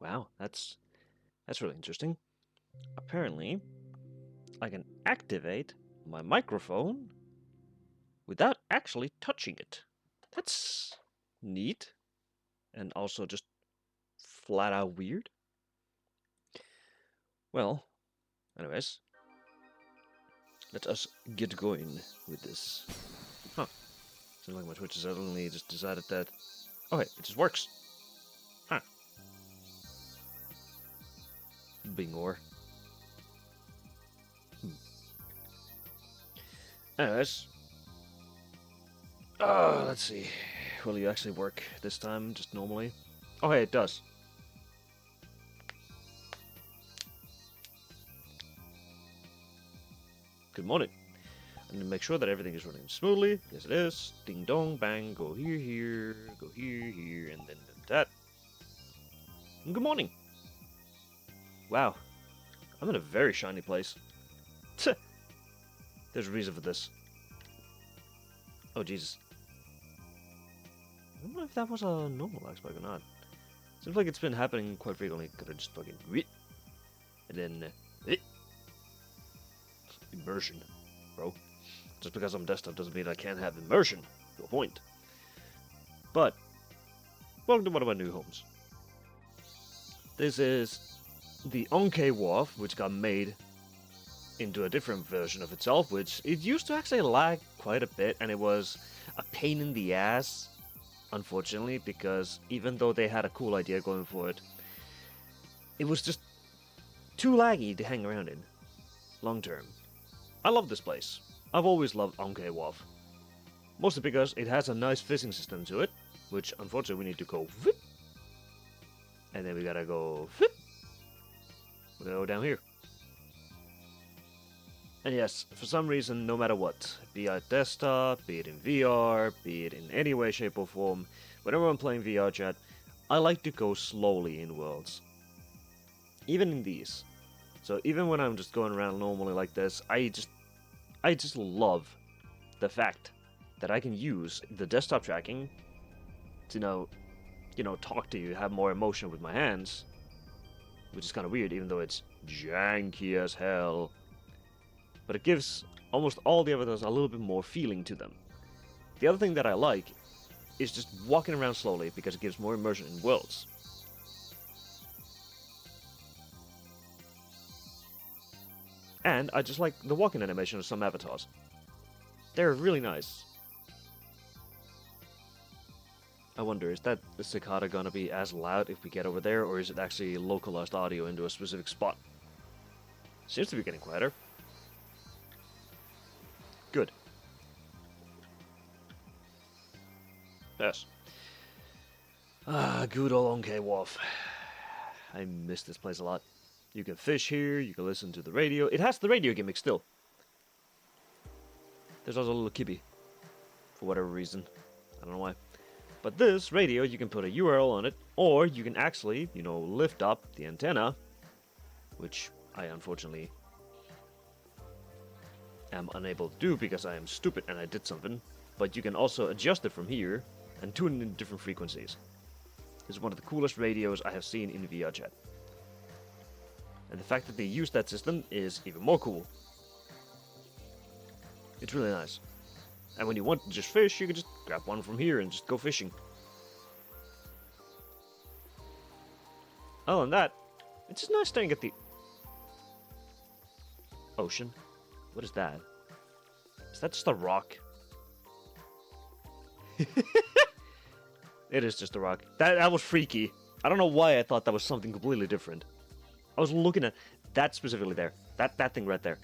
Wow, that's really interesting. Apparently, I can activate my microphone without actually touching it. That's neat and also just flat out weird. Well, anyways, let us get going with this. Huh. Seems like my Twitch has suddenly just decided that. Oh, hey, it just works. Huh. Bingor. Anyways. Let's see. Will you actually work this time, just normally? Oh, hey, it does. Good morning. I need to make sure that everything is running smoothly. Yes, it is. Ding dong, bang, go here, here, go here, here, and then that. And good morning. Wow, I'm in a very shiny place. There's a reason for this. Oh, Jesus. I don't know if that was a normal lag spike or not. Seems like it's been happening quite frequently. Could have just fucking and then immersion, bro. Just because I'm desktop doesn't mean I can't have immersion. No point. But welcome to one of my new homes. This is the Onkei Wharf, which got made into a different version of itself, which it used to actually lag quite a bit, and it was a pain in the ass, unfortunately, because even though they had a cool idea going for it, it was just too laggy to hang around in, long term. I love this place. I've always loved Onkei Wharf. Mostly because it has a nice fishing system to it, which unfortunately we need to go whoop, and then we gotta go whoop. We gotta go down here. And yes, for some reason, no matter what, be it desktop, be it in VR, be it in any way, shape or form, whenever I'm playing VR chat, I like to go slowly in worlds. Even in these. So even when I'm just going around normally like this, I just love the fact that I can use the desktop tracking to talk to you, have more emotion with my hands, which is kind of weird, even though it's janky as hell. But it gives almost all the avatars a little bit more feeling to them. The other thing that I like is just walking around slowly because it gives more immersion in worlds. And I just like the walking animation of some avatars. They're really nice. I wonder, is that the cicada gonna be as loud if we get over there, or is it actually localized audio into a specific spot? Seems to be getting quieter. Good. Yes. Good old Onkei Wharf. I miss this place a lot. You can fish here, you can listen to the radio. It has the radio gimmick still. There's also a little kibby. For whatever reason. I don't know why. But this radio, you can put a URL on it, or you can actually, lift up the antenna, which I unfortunately am unable to do because I am stupid and I did something. But you can also adjust it from here and tune it in different frequencies. This is one of the coolest radios I have seen in VR chat. And the fact that they use that system is even more cool. It's really nice. And when you want to just fish, you can just grab one from here and just go fishing. Other than that, it's just nice staying at the ocean. What is that? Is that just a rock? It is just a rock. That was freaky. I don't know why I thought that was something completely different. I was looking at that specifically there. That thing right there.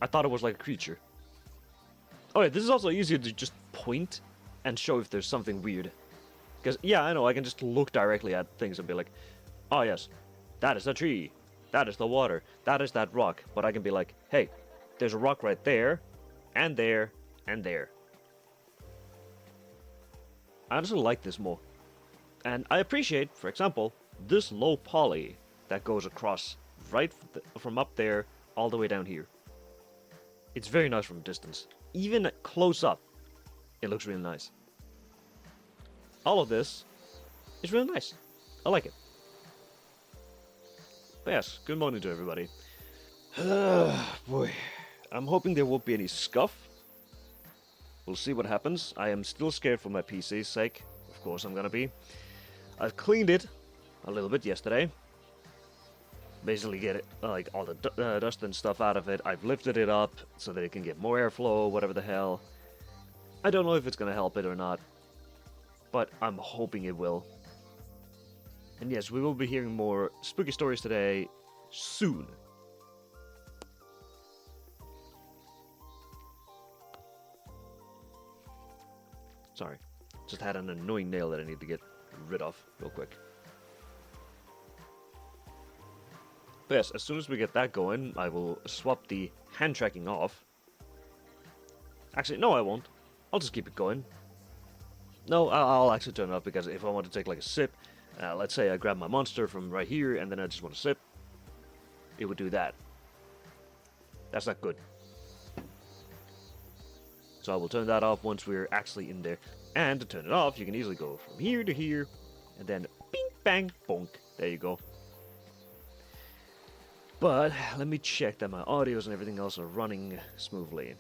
I thought it was like a creature. Oh yeah, this is also easier to just point and show if there's something weird. Because, yeah, I know, I can just look directly at things and be like, oh yes, that is a tree. That is the water. That is that rock. But I can be like, hey, there's a rock right there, and there, and there. I honestly like this more. And I appreciate, for example, this low poly that goes across right from up there all the way down here. It's very nice from a distance. Even close up, it looks really nice. All of this is really nice. I like it. But yes, good morning to everybody. Boy, I'm hoping there won't be any scuff. We'll see what happens. I am still scared for my PC's sake. Of course I'm gonna be. I've cleaned it a little bit yesterday. Basically get it, like all the dust and stuff out of it. I've lifted it up so that it can get more airflow, whatever the hell. I don't know if it's gonna help it or not, but I'm hoping it will. And yes, we will be hearing more spooky stories today soon. Sorry, just had an annoying nail that I need to get rid of real quick. But yes, as soon as we get that going, I will swap the hand tracking off. Actually, no I won't. I'll just keep it going. No, I'll actually turn it off because if I want to take like a sip, let's say I grab my monster from right here and then I just want to sip, it would do that. That's not good. So I will turn that off once we're actually in there. And to turn it off, you can easily go from here to here, and then bing, bang, bonk. There you go. But let me check that my audios and everything else are running smoothly.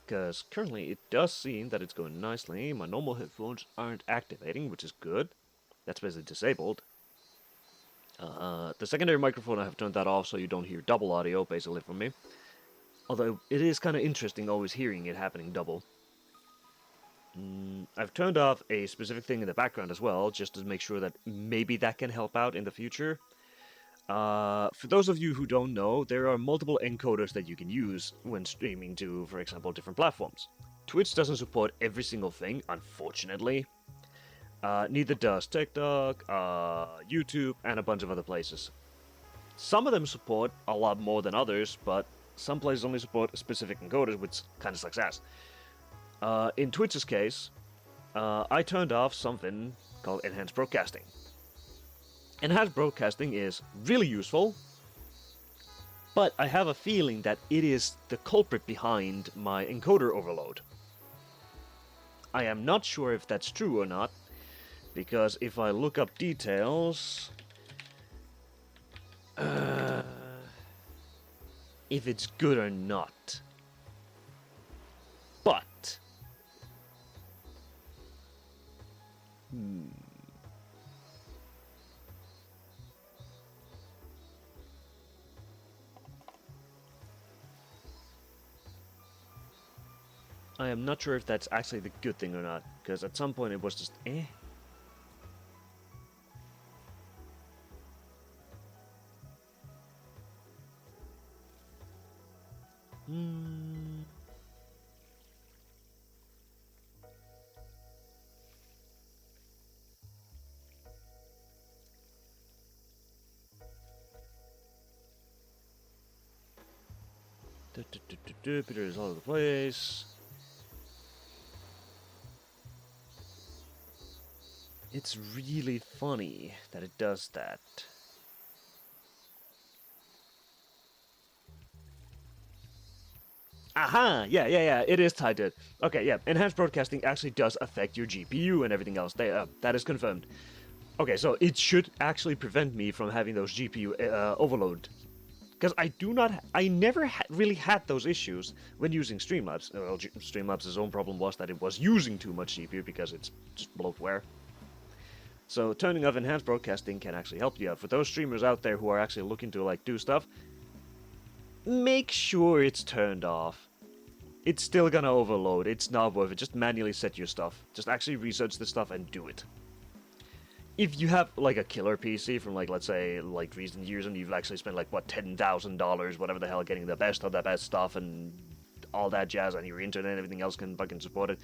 Because currently it does seem that it's going nicely. My normal headphones aren't activating, which is good. That's basically disabled. The secondary microphone, I have turned that off so you don't hear double audio, basically, from me. Although it is kind of interesting always hearing it happening double. I've turned off a specific thing in the background as well, just to make sure that maybe that can help out in the future. For those of you who don't know, there are multiple encoders that you can use when streaming to, for example, different platforms. Twitch doesn't support every single thing, unfortunately. Neither does TikTok, YouTube, and a bunch of other places. Some of them support a lot more than others, but some places only support specific encoders, which kind of sucks ass. In Twitch's case, I turned off something called Enhanced Broadcasting. Enhanced Broadcasting is really useful, but I have a feeling that it is the culprit behind my encoder overload. I am not sure if that's true or not, because if I look up details... if it's good or not. But... I am not sure if that's actually the good thing or not, because at some point it was just eh. Peter is all over the place. It's really funny that it does that. Aha! Yeah, it is tied to it. Okay, yeah, enhanced broadcasting actually does affect your GPU and everything else. That is confirmed. Okay, so it should actually prevent me from having those GPU overload. Because I never really had those issues when using Streamlabs. Well, Streamlabs' own problem was that it was using too much GPU because it's just bloatware. So turning off enhanced broadcasting can actually help you out. For those streamers out there who are actually looking to like do stuff, make sure it's turned off. It's still gonna overload. It's not worth it. Just manually set your stuff. Just actually research the stuff and do it. If you have like a killer PC from like, let's say, like recent years and you've actually spent like, what, $10,000, whatever the hell, getting the best of the best stuff and all that jazz on your internet and everything else can fucking support it.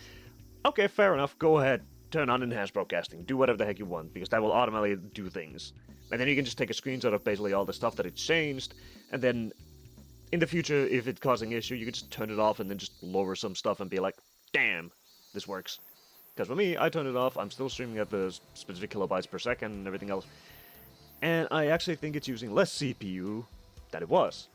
Okay, fair enough. Go ahead. Turn on enhanced broadcasting. Do whatever the heck you want, because that will automatically do things. And then you can just take a screenshot of basically all the stuff that it's changed, and then in the future, if it's causing issue, you can just turn it off and then just lower some stuff and be like, damn, this works. Because for me, I turned it off, I'm still streaming at the specific kilobytes per second and everything else. And I actually think it's using less CPU than it was.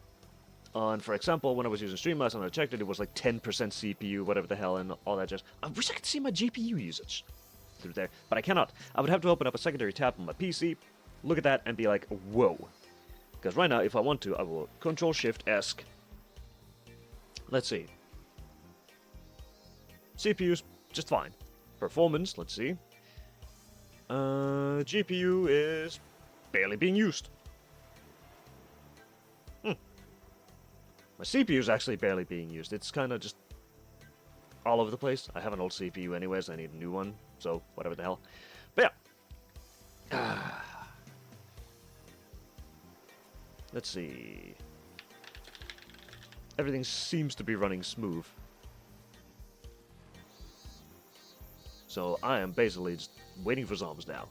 And for example, when I was using Streamlabs and I checked it, it was like 10% CPU, whatever the hell, and all that jazz. I wish I could see my GPU usage through there, but I cannot. I would have to open up a secondary tab on my PC, look at that and be like, whoa. Because right now, if I want to, I will Control-Shift-Esc. Let's see. CPU's just fine. Performance, let's see. GPU is barely being used. My CPU is actually barely being used. It's kind of just all over the place. I have an old CPU anyways. I need a new one, so whatever the hell. But yeah. Let's see. Everything seems to be running smooth. So I am basically just waiting for zombies now.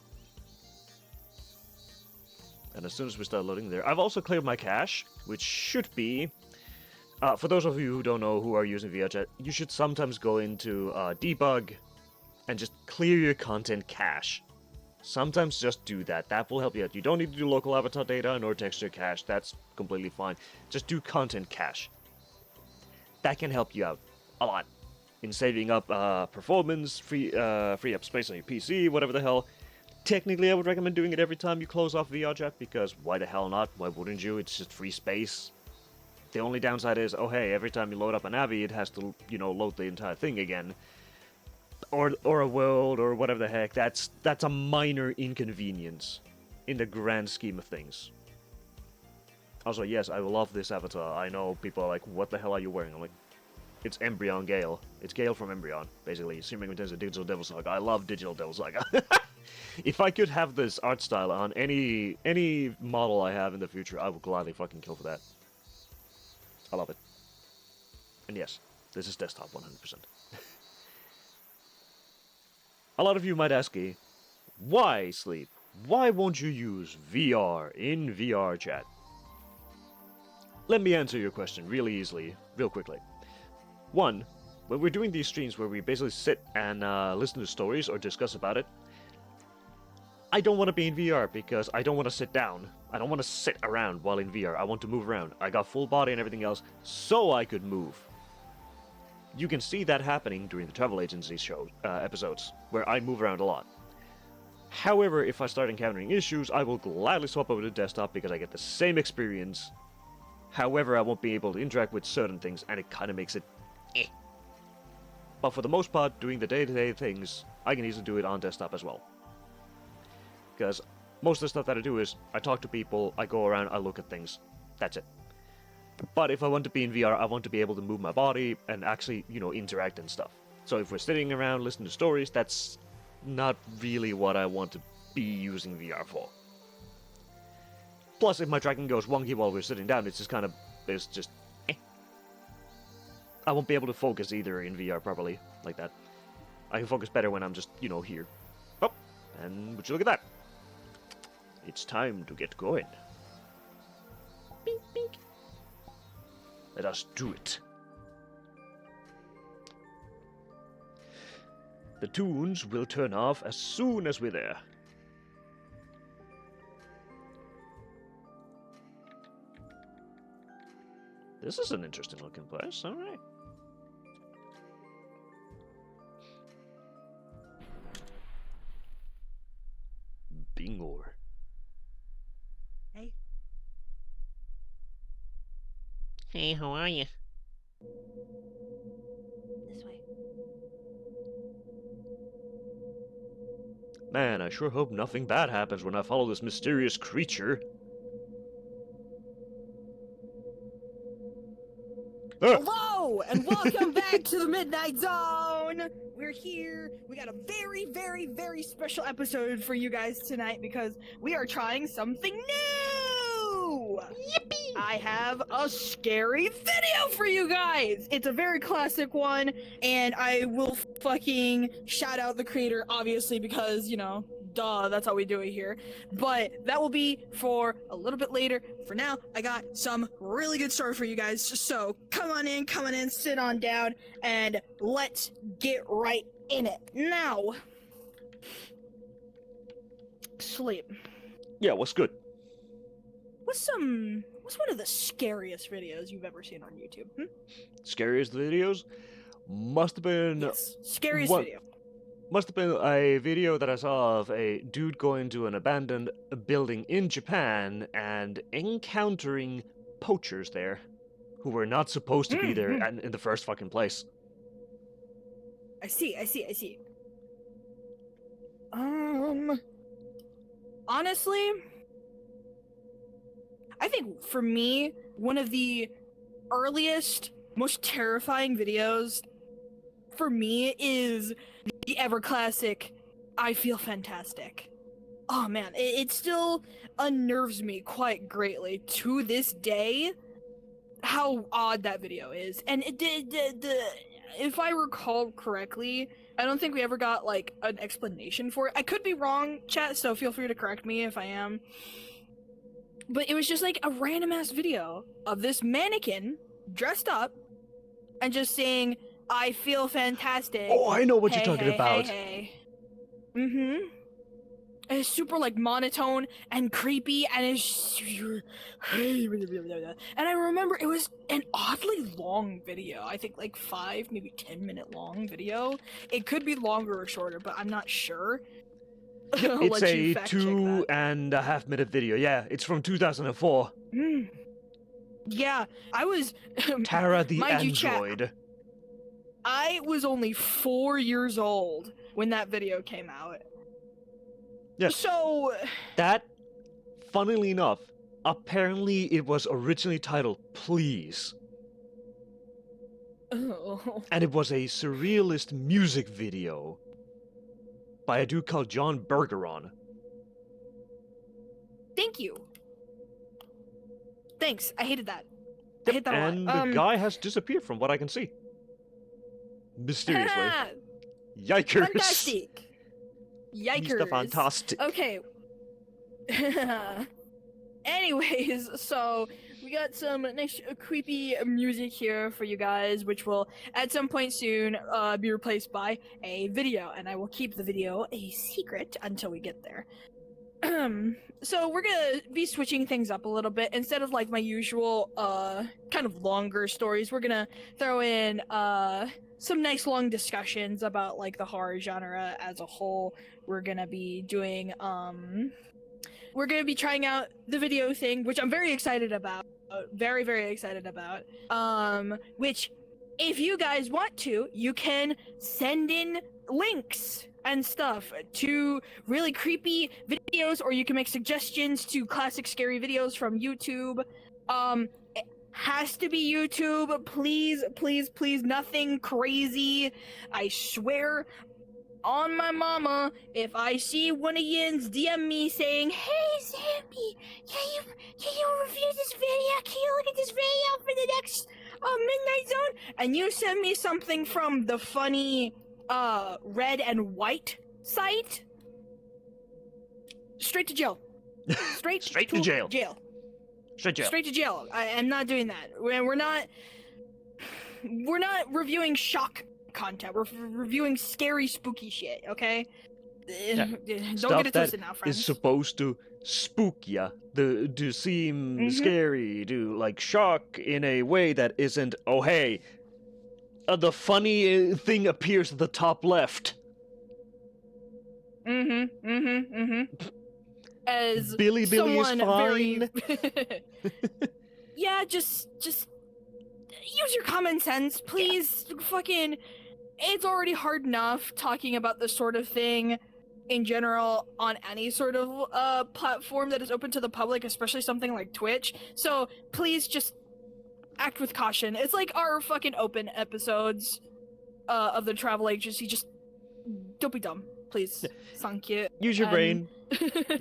And as soon as we start loading there, I've also cleared my cache, which should be... for those of you who don't know who are using VRChat, you should sometimes go into debug and just clear your content cache. Sometimes just do that. That will help you out. You don't need to do local avatar data nor texture cache. That's completely fine. Just do content cache. That can help you out a lot in saving up performance, free up space on your PC, whatever the hell. Technically, I would recommend doing it every time you close off VRChat, because why the hell not? Why wouldn't you? It's just free space. The only downside is, oh hey, every time you load up an Navi, it has to, you know, load the entire thing again. Or a world, or whatever the heck. That's a minor inconvenience in the grand scheme of things. Also, yes, I love this avatar. I know people are like, what the hell are you wearing? I'm like, it's Embryon Gale. It's Gale from Embryon, basically. Assuming it is a Digital Devil Saga. I love Digital Devil Saga. If I could have this art style on any model I have in the future, I would gladly fucking kill for that. I love it. And yes, this is desktop 100%. A lot of you might ask me, why, Sleep? Why won't you use VR in VRChat? Let me answer your question really easily, real quickly. One, when we're doing these streams where we basically sit and listen to stories or discuss about it, I don't want to be in VR because I don't want to sit down. I don't want to sit around while in VR. I want to move around. I got full body and everything else so I could move. You can see that happening during the travel agency show episodes, where I move around a lot. However, if I start encountering issues, I will gladly swap over to desktop because I get the same experience. However, I won't be able to interact with certain things, and it kind of makes it eh. But for the most part, doing the day-to-day things, I can easily do it on desktop as well. Because most of the stuff that I do is, I talk to people, I go around, I look at things. That's it. But if I want to be in VR, I want to be able to move my body and actually, you know, interact and stuff. So if we're sitting around listening to stories, that's not really what I want to be using VR for. Plus, if my tracking goes wonky while we're sitting down, it's just eh. I won't be able to focus either in VR properly, like that. I can focus better when I'm just, you know, here. Oh, and would you look at that? It's time to get going. Bink, bink. Let us do it. The tunes will turn off as soon as we're there. This is an interesting looking place, alright. Bingor. Hey. Hey, how are you? This way. Man, I sure hope nothing bad happens when I follow this mysterious creature. Ah! Hello, and welcome back to the Midnight Zone! We're here. We got a very, very, very special episode for you guys tonight because we are trying something new! Yippee! I have a scary video for you guys! It's a very classic one, and I will fucking shout out the creator, obviously, because, you know, duh, that's how we do it here. But that will be for a little bit later. For now, I got some really good story for you guys. So come on in, sit on down, and let's get right in it. Now, Sleep. Yeah, what's good? What's one of the scariest videos you've ever seen on YouTube? Scariest videos? Must have been... Yes, scariest what- video. Must have been a video that I saw of a dude going to an abandoned building in Japan and encountering poachers there who were not supposed to be there in the first fucking place. I see. Honestly, I think for me, one of the earliest, most terrifying videos for me is the ever classic I Feel Fantastic. Oh man, it still unnerves me quite greatly to this day how odd that video is. And if I recall correctly, I don't think we ever got like an explanation for it. I could be wrong, chat, so feel free to correct me if I am. But it was just like a random ass video of this mannequin dressed up and just saying, I feel fantastic. Oh, I know what Hey, you're talking hey, about. Hey, hey. Mm-hmm. And it's super like monotone and creepy and it's and I remember it was an oddly long video. I think like 5, maybe 10-minute long video. It could be longer or shorter, but I'm not sure. I'll It's let you a fact check 2.5-minute video. Yeah, it's from 2004. that. Yeah, I was Tara the mind you, chat, android. I was only 4 years old when that video came out. Yeah. So That, funnily enough, apparently it was originally titled Please. oh. And it was a surrealist music video by a dude called John Bergeron. Thank you. Thanks. I hated that. I hate that And a lot. the guy has disappeared from what I can see. Mysteriously. Ah, Yikers. fantastic. Yikers. Mr. Fantastic. Okay. Anyways, so we got some nice creepy music here for you guys, which will at some point soon be replaced by a video, and I will keep the video a secret until we get there. So we're gonna be switching things up a little bit. Instead of like my usual kind of longer stories, we're gonna throw in some nice long discussions about like the horror genre as a whole. We're gonna be doing we're gonna be trying out the video thing, which I'm very excited about. Very, very excited about. Which if you guys want to, you can send in links and stuff to really creepy videos, or you can make suggestions to classic scary videos from YouTube. It has to be YouTube. Please, please, please, nothing crazy. I swear on my mama, if I see one of yins DM me saying, "Hey Zambi, can you review this video? Can you look at this video for the next Midnight Zone?" And you send me something from the funny Red and White site, straight to jail. Straight to jail. Straight to jail. Straight Straight to jail. I'm not doing that. We're not reviewing shock content. We're reviewing scary, spooky shit. Okay. Yeah. Don't Stuff get it twisted now, that friends. is supposed to spook ya, to seem Mhm. scary, to like shock in a way that isn't. Oh hey, the funny thing appears at the top left. As Billy is someone fine. very yeah, just use your common sense, please. Fucking, it's already hard enough talking about this sort of thing in general on any sort of platform that is open to the public, especially something like Twitch. So please just act with caution. It's like our fucking open episodes of the travel agency. Just don't be dumb, please. Thank you. Use your brain. And-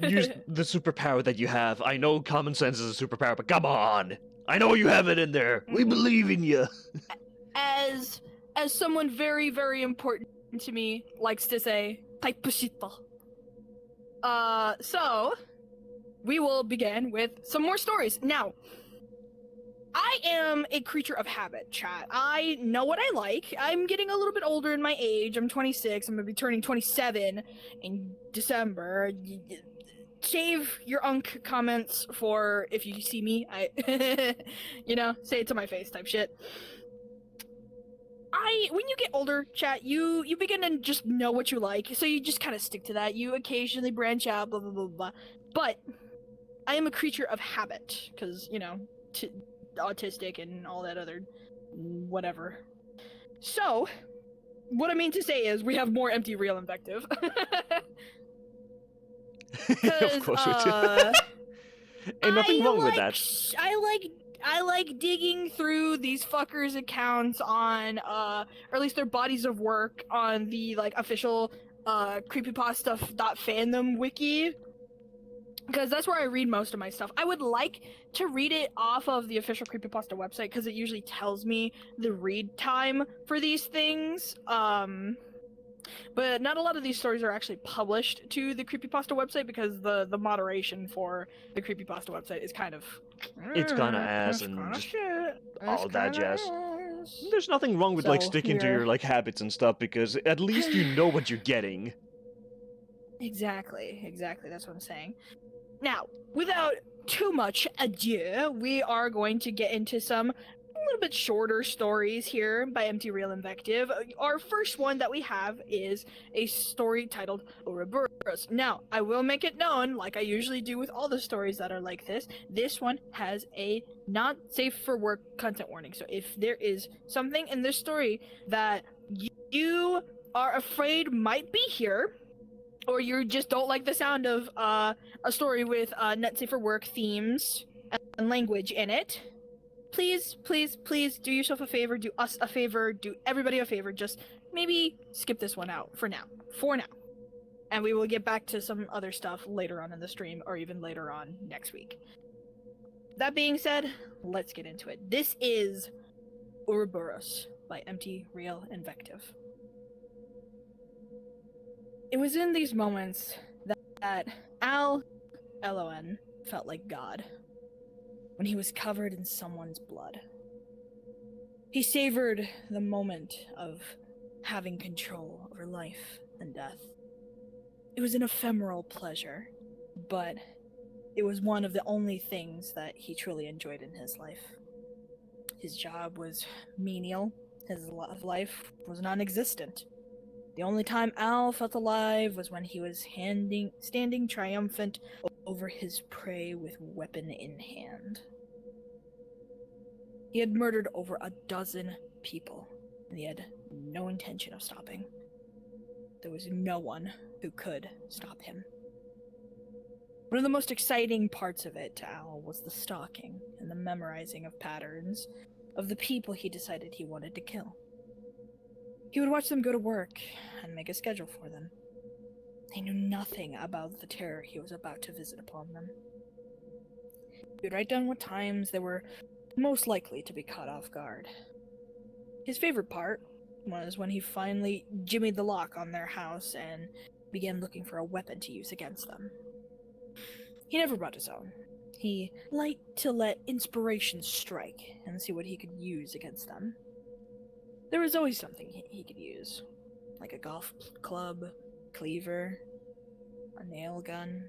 Use the superpower that you have. I know common sense is a superpower, but come on. I know you have it in there. We believe in you. as someone very, very important to me likes to say, "Taipusita." So we will begin with some more stories. Now, I am a creature of habit, chat. I know what I like. I'm getting a little bit older in my age. I'm 26. I'm gonna be turning 27 in December. Save your unk comments for if you see me. I, say it to my face type shit. when you get older, chat, you begin to just know what you like, so you just kind of stick to that. You occasionally branch out, blah blah blah blah. But I am a creature of habit, because autistic and all that other whatever. So, what I mean to say is, we have more empty real invective. Of course we do. Ain't nothing wrong with that. I like digging through these fuckers' accounts on, or at least their bodies of work on the official creepypasta.fandom wiki, because that's where I read most of my stuff. I would like to read it off of the official creepypasta website because it usually tells me the read time for these things. But not a lot of these stories are actually published to the creepypasta website because the moderation for the creepypasta website is kind of It's kinda ass and just all that jazz. There's nothing wrong with sticking to your habits and stuff, because at least you know what you're getting. Exactly, that's what I'm saying. Now, without too much ado, we are going to get into some a little bit shorter stories here by Empty Real Invective. Our first one that we have is a story titled Ouroboros. Now, I will make it known, like I usually do with all the stories that are like this one has a not safe for work content warning. So if there is something in this story that you are afraid might be here, or you just don't like the sound of a story with not safe for work themes and language in it, please do yourself a favor, do us a favor, do everybody a favor, just maybe skip this one out for now. And we will get back to some other stuff later on in the stream, or even later on next week. That being said, let's get into it. This is Ouroboros by Empty Real Invective. It was in these moments that Al Elon felt like God, when he was covered in someone's blood. He savored the moment of having control over life and death. It was an ephemeral pleasure, but it was one of the only things that he truly enjoyed in his life. His job was menial, his life was non-existent. The only time Al felt alive was when he was standing triumphant over his prey with weapon in hand. He had murdered over 12 people, and he had no intention of stopping. There was no one who could stop him. One of the most exciting parts of it to Al was the stalking and the memorizing of patterns of the people he decided he wanted to kill. He would watch them go to work and make a schedule for them. They knew nothing about the terror he was about to visit upon them. He would write down what times they were most likely to be caught off guard. His favorite part was when he finally jimmied the lock on their house and began looking for a weapon to use against them. He never brought his own. He liked to let inspiration strike and see what he could use against them. There was always something he could use, like a golf club, cleaver, a nail gun.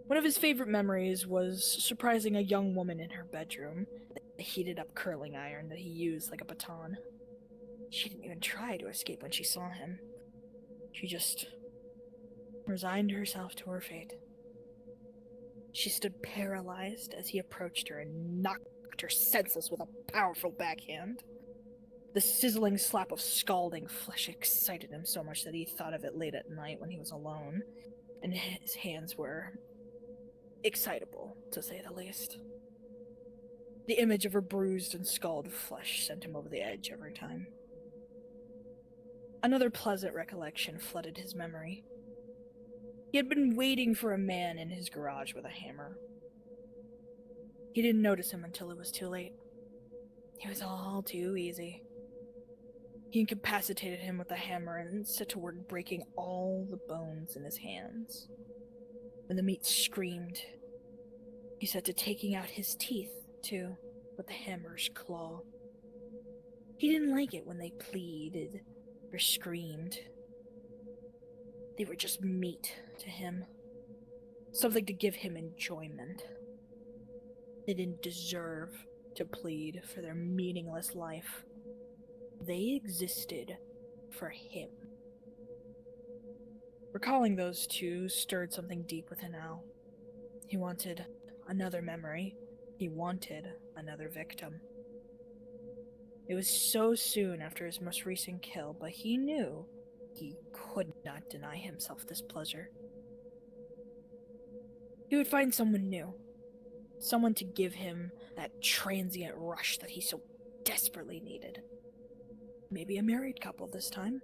One of his favorite memories was surprising a young woman in her bedroom with a heated up curling iron that he used like a baton. She didn't even try to escape when she saw him. She just resigned herself to her fate. She stood paralyzed as he approached her and knocked her senseless with a powerful backhand. The sizzling slap of scalding flesh excited him so much that he thought of it late at night when he was alone, and his hands were excitable, to say the least. The image of her bruised and scalded flesh sent him over the edge every time. Another pleasant recollection flooded his memory. He had been waiting for a man in his garage with a hammer. He didn't notice him until it was too late. It was all too easy. He incapacitated him with a hammer and set to work breaking all the bones in his hands. When the meat screamed, he set to taking out his teeth, too, with the hammer's claw. He didn't like it when they pleaded or screamed. They were just meat to him. Something to give him enjoyment. They didn't deserve to plead for their meaningless life. they existed for him. Recalling those two stirred something deep within Al. He wanted another memory. He wanted another victim. It was so soon after his most recent kill, but he knew he could not deny himself this pleasure. He would find someone new. Someone to give him that transient rush that he so desperately needed. Maybe a married couple this time.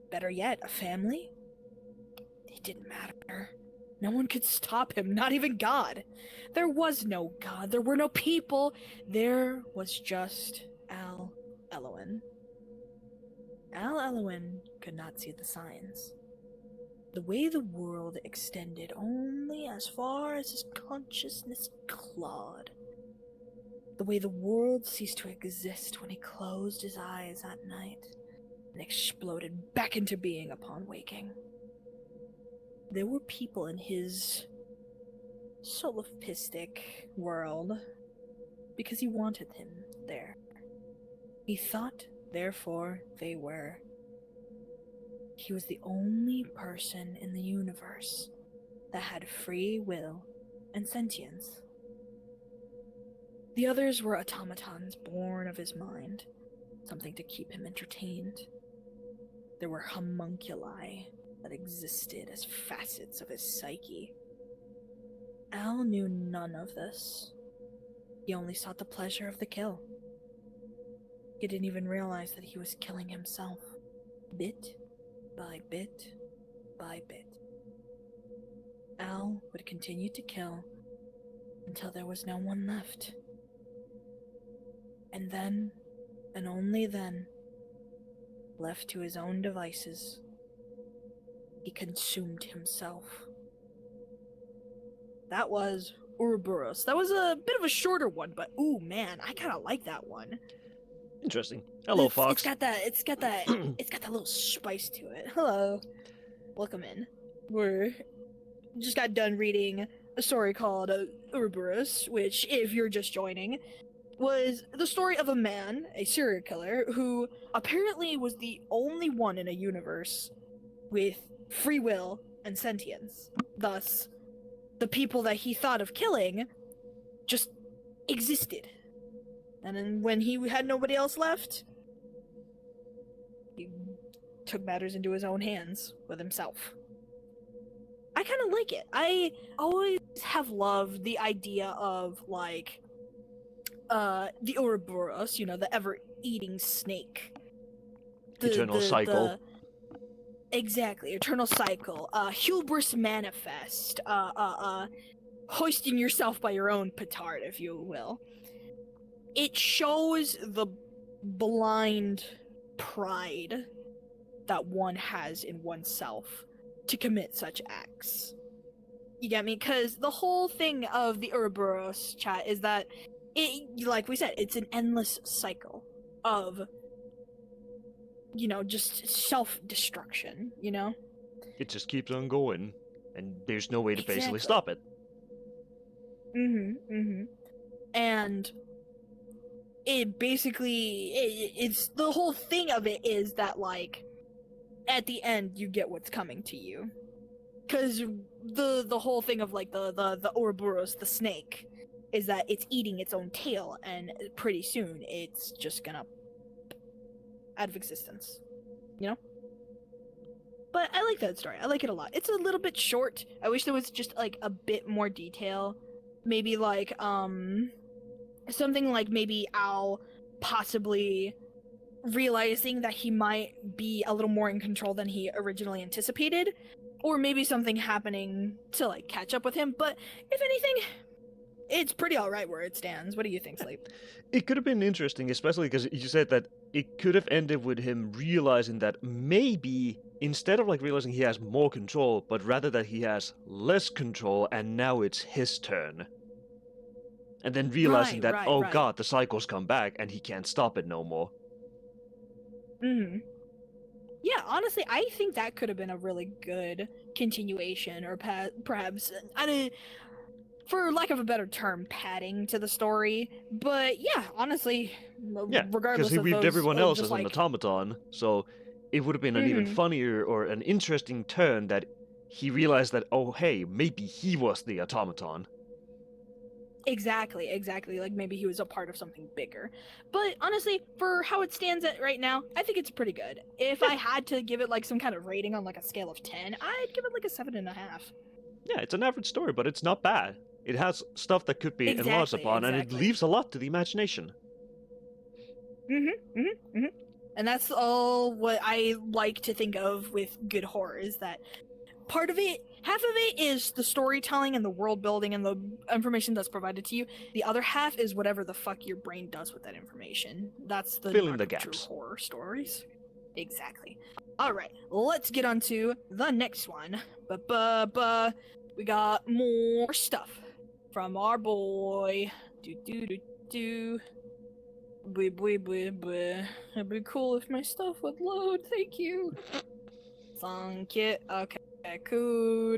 Better yet, a family? It didn't matter. No one could stop him, not even God. There was no God, there were no people. There was just Al Elwyn. Al Elwyn could not see the signs. The way the world extended only as far as his consciousness clawed. The way the world ceased to exist when he closed his eyes at night and exploded back into being upon waking. There were people in his solipsistic world because he wanted him there. He thought, therefore, they were. He was the only person in the universe that had free will and sentience. The others were automatons born of his mind, something to keep him entertained. There were homunculi that existed as facets of his psyche. Al knew none of this. He only sought the pleasure of the kill. He didn't even realize that he was killing himself, bit by bit by bit. Al would continue to kill until there was no one left. And then, and only then, left to his own devices, he consumed himself. That was Ouroboros. That was a bit of a shorter one, but ooh man, I kind of like that one. Interesting. Hello, Fox. It's got that little spice to it. Hello. Welcome in. We're just got done reading a story called Ouroboros, which, if you're just joining, was the story of a man, a serial killer, who apparently was the only one in a universe with free will and sentience. Thus, the people that he thought of killing just existed. And then when he had nobody else left, he took matters into his own hands with himself. I kind of like it. I always have loved the idea of, like, the Ouroboros, you know, the ever-eating snake. Eternal cycle. Exactly, eternal cycle. Hubris manifest. Hoisting yourself by your own petard, if you will. It shows the blind pride that one has in oneself to commit such acts. You get me? Because the whole thing of the Ouroboros, chat, is that it, like we said, it's an endless cycle of, you know, just self-destruction, you know? It just keeps on going, and there's no way to basically Exactly. stop it. And it basically, it's the whole thing of it is that, like, at the end, you get what's coming to you. Because the whole thing of, like, the Ouroboros, the snake, is that it's eating its own tail, and pretty soon it's just gonna out of existence, you know? But I like that story. I like it a lot. It's a little bit short. I wish there was just, like, a bit more detail. Maybe, like, something like maybe Al possibly realizing that he might be a little more in control than he originally anticipated. Or maybe something happening to, like, catch up with him. But, if anything, it's pretty alright where it stands. What do you think, Sleep? It could have been interesting, especially because you said that it could have ended with him realizing that maybe, instead of, like, realizing he has more control, but rather that he has less control, and now it's his turn. And then realizing that, oh right. god, the cycle's come back, and he can't stop it no more. Yeah, honestly, I think that could have been a really good continuation, or perhaps, for lack of a better term, padding to the story. But yeah, honestly, Yeah, regardless because he of weaved those, everyone else just as an like, automaton, so it would have been an even Mhm. funnier or an interesting turn that he realized that, oh hey, maybe he was the automaton. Exactly. Like maybe he was a part of something bigger. But honestly, for how it stands at right now, I think it's pretty good. If I had to give it like some kind of rating on like a scale of 10, I'd give it like a 7.5. Yeah, it's an average story, but it's not bad. It has stuff that could be enlarged upon, and it Exactly. leaves a lot to the imagination. And that's all what I like to think of with good horror is that part of it, half of it is the storytelling and the world building and the information that's provided to you. The other half is whatever the fuck your brain does with that information. That's the Fill in mark the of true gaps. horror stories. Exactly. All right, let's get on to the next one. We got more stuff from our boy. Do. It'd be cool if my stuff would load. Thank you. Thank you. Okay, cool.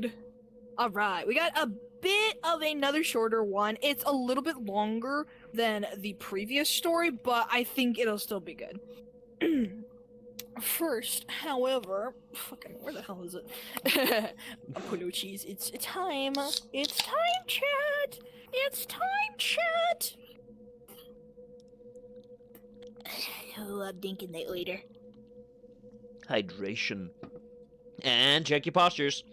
All right, we got a bit of another shorter one. It's a little bit longer than the previous story, but I think it'll still be good. First, however, fucking where the hell is it? Apologies. It's time. It's time, chat. It's time, chat. Oh, I'm thinking that later. Hydration. And check your postures.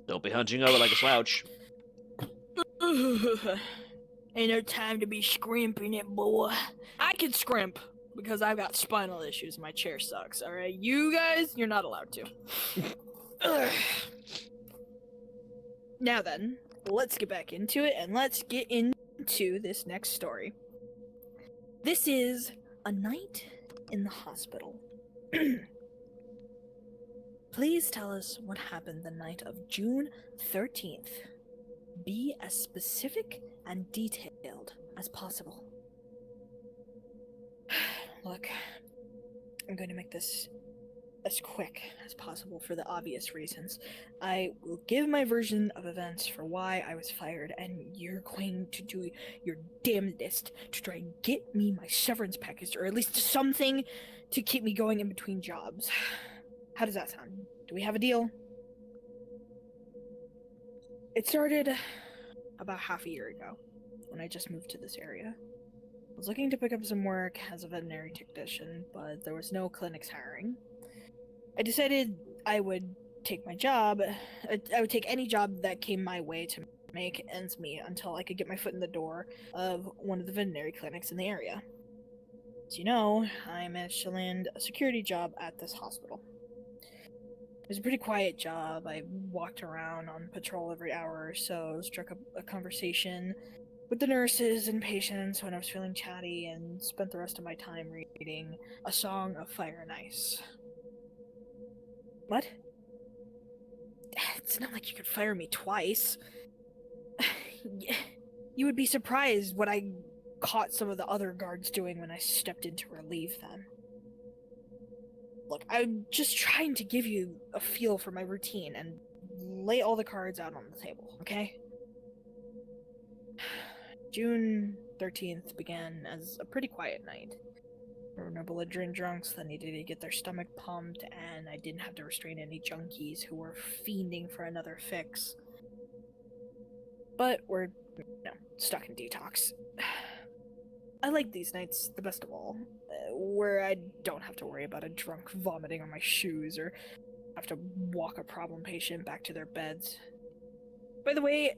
Don't be hunching over like a slouch. Ain't no time to be scrimping it, boy. I can scrimp because I've got spinal issues. My chair sucks. All right, you guys, you're not allowed to. Now then, let's get back into it and let's get into this next story. This is A Night in the Hospital. Please tell us what happened the night of June 13th. Be as specific and detailed as possible. Look, I'm going to make this as quick as possible for the obvious reasons. I will give my version of events for why I was fired, and you're going to do your damnedest to try and get me my severance package, or at least something to keep me going in between jobs. How does that sound? Do we have a deal? It started about half a year ago, when I just moved to this area. I was looking to pick up some work as a veterinary technician, but there was no clinics hiring. I decided I would take my job. I would take any job that came my way to make ends meet until I could get my foot in the door of one of the veterinary clinics in the area. As you know, I managed to land a security job at this hospital. It was a pretty quiet job. I walked around on patrol every hour or so, struck up a conversation with the nurses and patients when I was feeling chatty, and spent the rest of my time reading A Song of Fire and Ice. What? It's not like you could fire me twice. You would be surprised what I caught some of the other guards doing when I stepped in to relieve them. Look, I'm just trying to give you a feel for my routine and lay all the cards out on the table, okay? June 13th began as a pretty quiet night. There were no belligerent drunks that needed to get their stomach pumped, and I didn't have to restrain any junkies who were fiending for another fix. But we're, stuck in detox. I like these nights the best of all, where I don't have to worry about a drunk vomiting on my shoes or have to walk a problem patient back to their beds. By the way,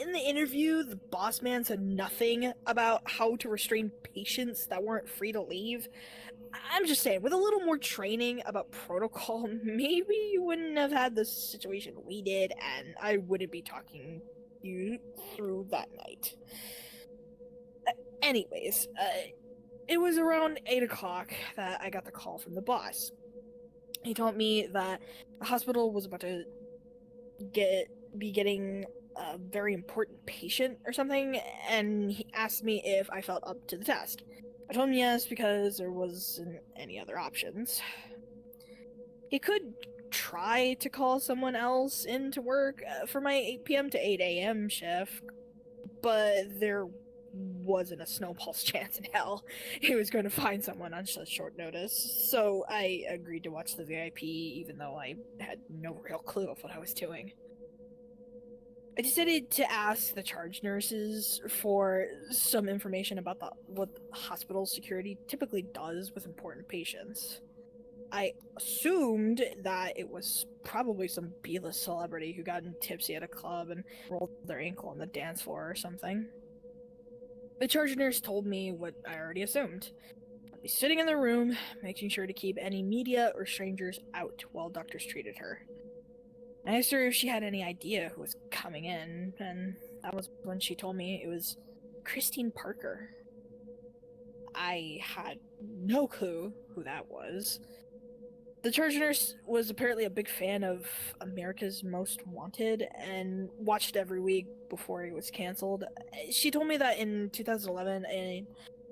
in the interview, the boss man said nothing about how to restrain patients that weren't free to leave. I'm just saying, with a little more training about protocol, maybe you wouldn't have had the situation we did, and I wouldn't be talking you through that night. Anyways, it was around 8 o'clock that I got the call from the boss. He told me that the hospital was about to be getting a very important patient or something, and he asked me if I felt up to the task. I told him yes, because there wasn't any other options. He could try to call someone else in to work for my 8 p.m. to 8 a.m. shift, but there wasn't a snowball's chance in hell he was going to find someone on such short notice. So I agreed to watch the VIP, even though I had no real clue of what I was doing. I decided to ask the charge nurses for some information about what hospital security typically does with important patients. I assumed that it was probably some B-list celebrity who got tipsy at a club and rolled their ankle on the dance floor or something. The charge nurse told me what I already assumed. I'd be sitting in the room, making sure to keep any media or strangers out while doctors treated her. I asked her if she had any idea who was coming in, and that was when she told me it was Christine Parker. I had no clue who that was. The charge nurse was apparently a big fan of America's Most Wanted and watched every week before it was canceled. She told me that in 2011,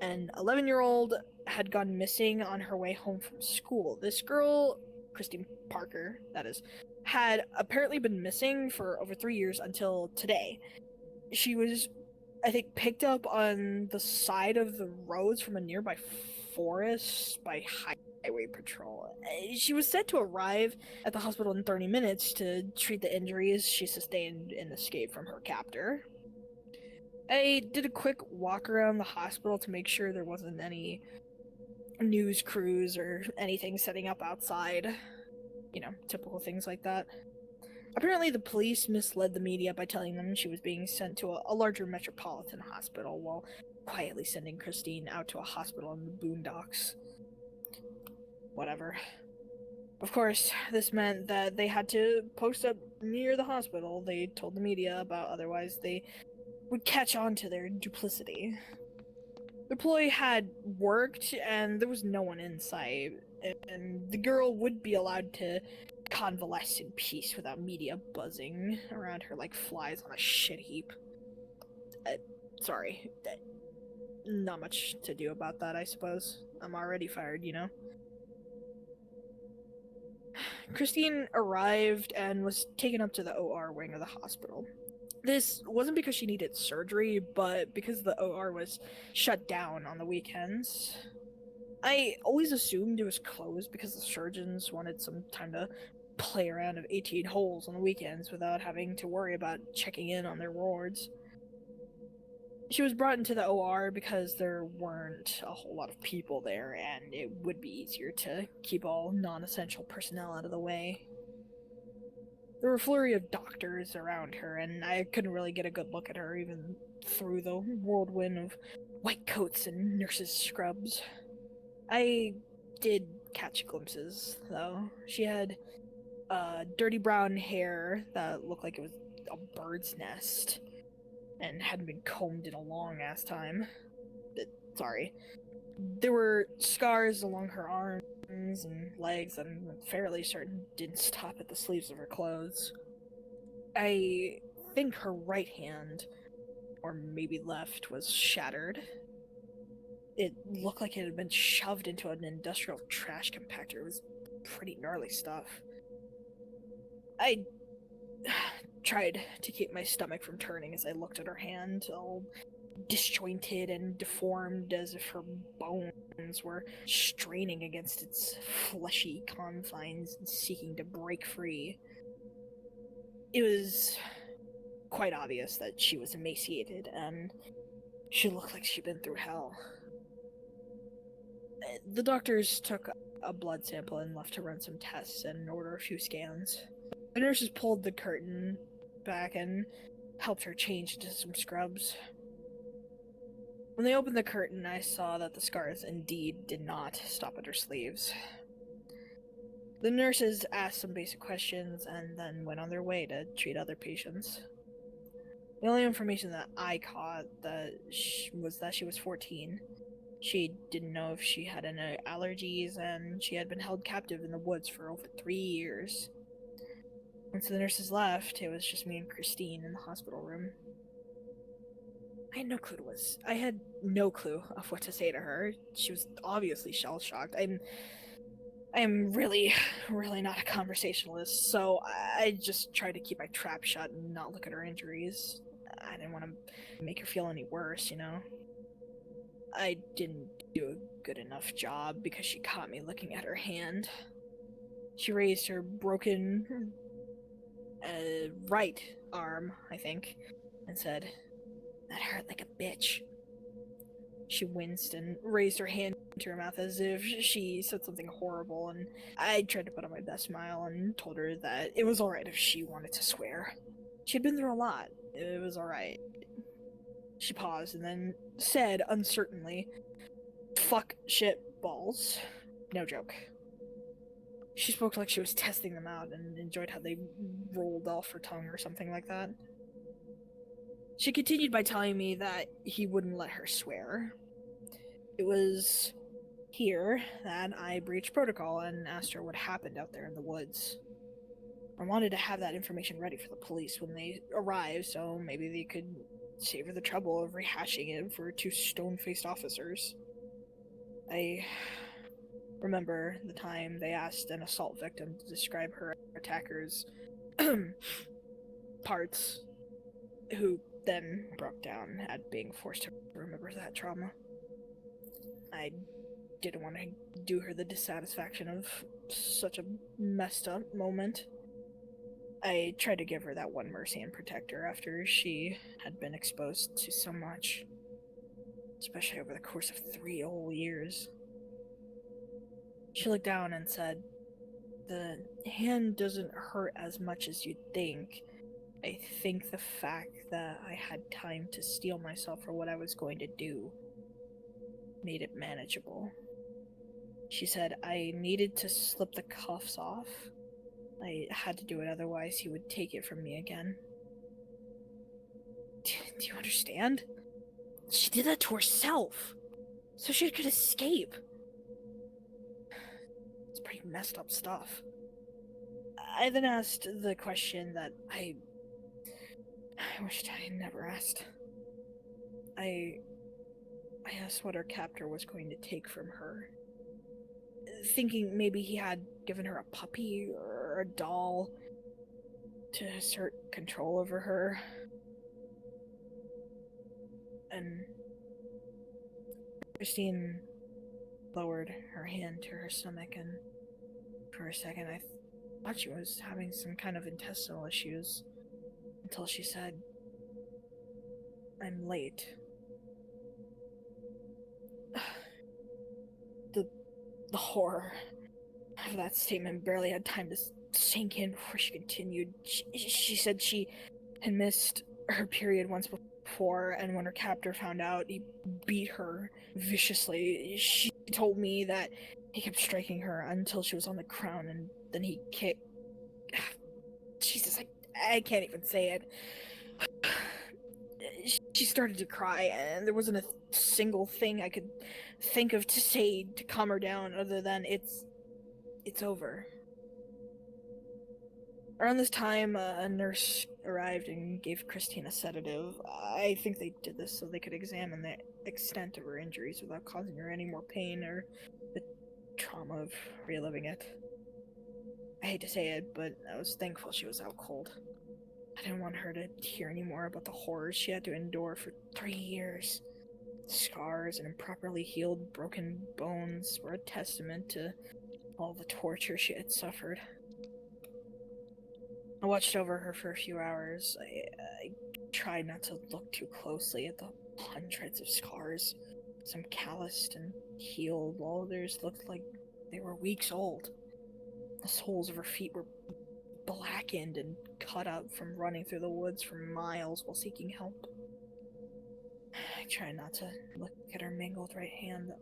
an 11-year-old had gone missing on her way home from school. This girl, Christine Parker, that is, had apparently been missing for over 3 years until today. She was, I think, picked up on the side of the roads from a nearby forest by highway patrol. She was said to arrive at the hospital in 30 minutes to treat the injuries she sustained in escape from her captor. I did a quick walk around the hospital to make sure there wasn't any news crews or anything setting up outside. You know, typical things like that. Apparently, the police misled the media by telling them she was being sent to a larger metropolitan hospital while quietly sending Christine out to a hospital in the boondocks. Whatever. Of course, this meant that they had to post up near the hospital they told the media about, otherwise they would catch on to their duplicity. The ploy had worked, and there was no one in sight, and the girl would be allowed to convalesce in peace without media buzzing around her like flies on a shit heap. Sorry. Not much to do about that, I suppose. I'm already fired, you know? Christine arrived and was taken up to the OR wing of the hospital. This wasn't because she needed surgery, but because the OR was shut down on the weekends. I always assumed it was closed because the surgeons wanted some time to play around of 18 holes on the weekends without having to worry about checking in on their wards. She was brought into the OR because there weren't a whole lot of people there, and it would be easier to keep all non-essential personnel out of the way. There were a flurry of doctors around her, and I couldn't really get a good look at her, even through the whirlwind of white coats and nurses' scrubs. I did catch glimpses, though. She had dirty brown hair that looked like it was a bird's nest, and hadn't been combed in a long-ass time. Sorry. There were scars along her arms and legs, and I'm fairly certain didn't stop at the sleeves of her clothes. I think her right hand, or maybe left, was shattered. It looked like it had been shoved into an industrial trash compactor. It was pretty gnarly stuff. I tried to keep my stomach from turning as I looked at her hand, all disjointed and deformed as if her bones were straining against its fleshy confines and seeking to break free. It was quite obvious that she was emaciated, and she looked like she'd been through hell. The doctors took a blood sample and left to run some tests and order a few scans. The nurses pulled the curtain back and helped her change into some scrubs. When they opened the curtain, I saw that the scars indeed did not stop at her sleeves. The nurses asked some basic questions and then went on their way to treat other patients. The only information that I caught was that she was 14. She didn't know if she had any allergies, and she had been held captive in the woods for over 3 years. Once the nurses left, it was just me and Christine in the hospital room. I had no clue I had no clue of what to say to her. She was obviously shell-shocked. I'm really, really not a conversationalist, so I just tried to keep my trap shut and not look at her injuries. I didn't want to make her feel any worse, you know? I didn't do a good enough job because she caught me looking at her hand. She raised her broken right arm, I think, and said, "That hurt like a bitch." She winced and raised her hand to her mouth as if she said something horrible, and I tried to put on my best smile and told her that it was alright if she wanted to swear. She'd been through a lot. It was alright. She paused and then said uncertainly, "Fuck, shit, balls." No joke. She spoke like she was testing them out and enjoyed how they rolled off her tongue or something like that. She continued by telling me that he wouldn't let her swear. It was here that I breached protocol and asked her what happened out there in the woods. I wanted to have that information ready for the police when they arrived, so maybe they could save her the trouble of rehashing it for two stone-faced officers. I remember the time they asked an assault victim to describe her attacker's parts, who then broke down at being forced to remember that trauma. I didn't want to do her the dissatisfaction of such a messed up moment. I tried to give her that one mercy and protect her after she had been exposed to so much, especially over the course of 3 whole years. She looked down and said, "The hand doesn't hurt as much as you'd think. I think the fact that I had time to steel myself for what I was going to do made it manageable." She said I needed to slip the cuffs off. I had to do it, otherwise he would take it from me again. Do you understand? She did that to herself, so she could escape. It's pretty messed up stuff. I then asked the question that I wished I had never asked. I asked what her captor was going to take from her, thinking maybe he had given her a puppy or a doll to assert control over her. And Christine lowered her hand to her stomach, and for a second I thought she was having some kind of intestinal issues, until she said, "I'm late." The horror of that statement barely had time to sink in before she continued. She said she had missed her period once before, and when her captor found out, he beat her viciously. She told me that he kept striking her until she was on the ground, and then he kicked... Jesus, I can't even say it. She started to cry, and there wasn't a single thing I could think of to say to calm her down other than it's over. Around this time, a nurse arrived and gave Christine a sedative. I think they did this so they could examine the extent of her injuries without causing her any more pain or the trauma of reliving it. I hate to say it, but I was thankful she was out cold. I didn't want her to hear any more about the horrors she had to endure for 3 years. Scars and improperly healed broken bones were a testament to all the torture she had suffered. I watched over her for a few hours. I tried not to look too closely at the hundreds of scars. Some calloused and healed, while others looked like they were weeks old. The soles of her feet were blackened and cut up from running through the woods for miles while seeking help. I tried not to look at her mangled right hand that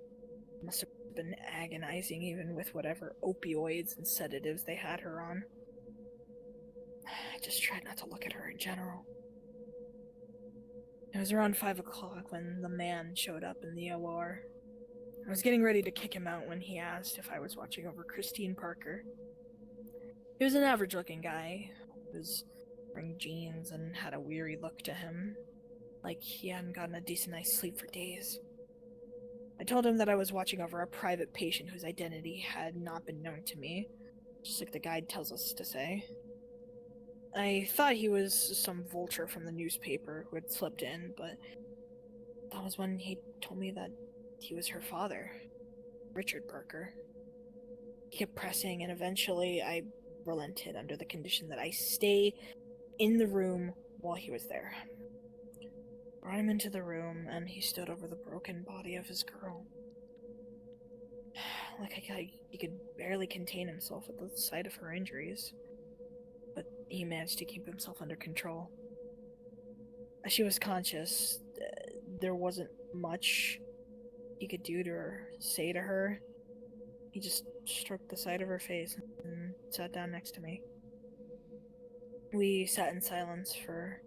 must have been agonizing even with whatever opioids and sedatives they had her on. I just tried not to look at her in general. It was around 5 o'clock when the man showed up in the OR. I was getting ready to kick him out when he asked if I was watching over Christine Parker. He was an average-looking guy. He was wearing jeans and had a weary look to him, like he hadn't gotten a decent night's sleep for days. I told him that I was watching over a private patient whose identity had not been known to me, just like the guide tells us to say. I thought he was some vulture from the newspaper who had slipped in, but that was when he told me that he was her father, Richard Parker. He kept pressing, and eventually I relented under the condition that I stay in the room while he was there. Brought him into the room, and he stood over the broken body of his girl. He could barely contain himself at the sight of her injuries, but he managed to keep himself under control. As she was conscious, there wasn't much he could do to her, say to her. He just stroked the side of her face and sat down next to me. We sat in silence for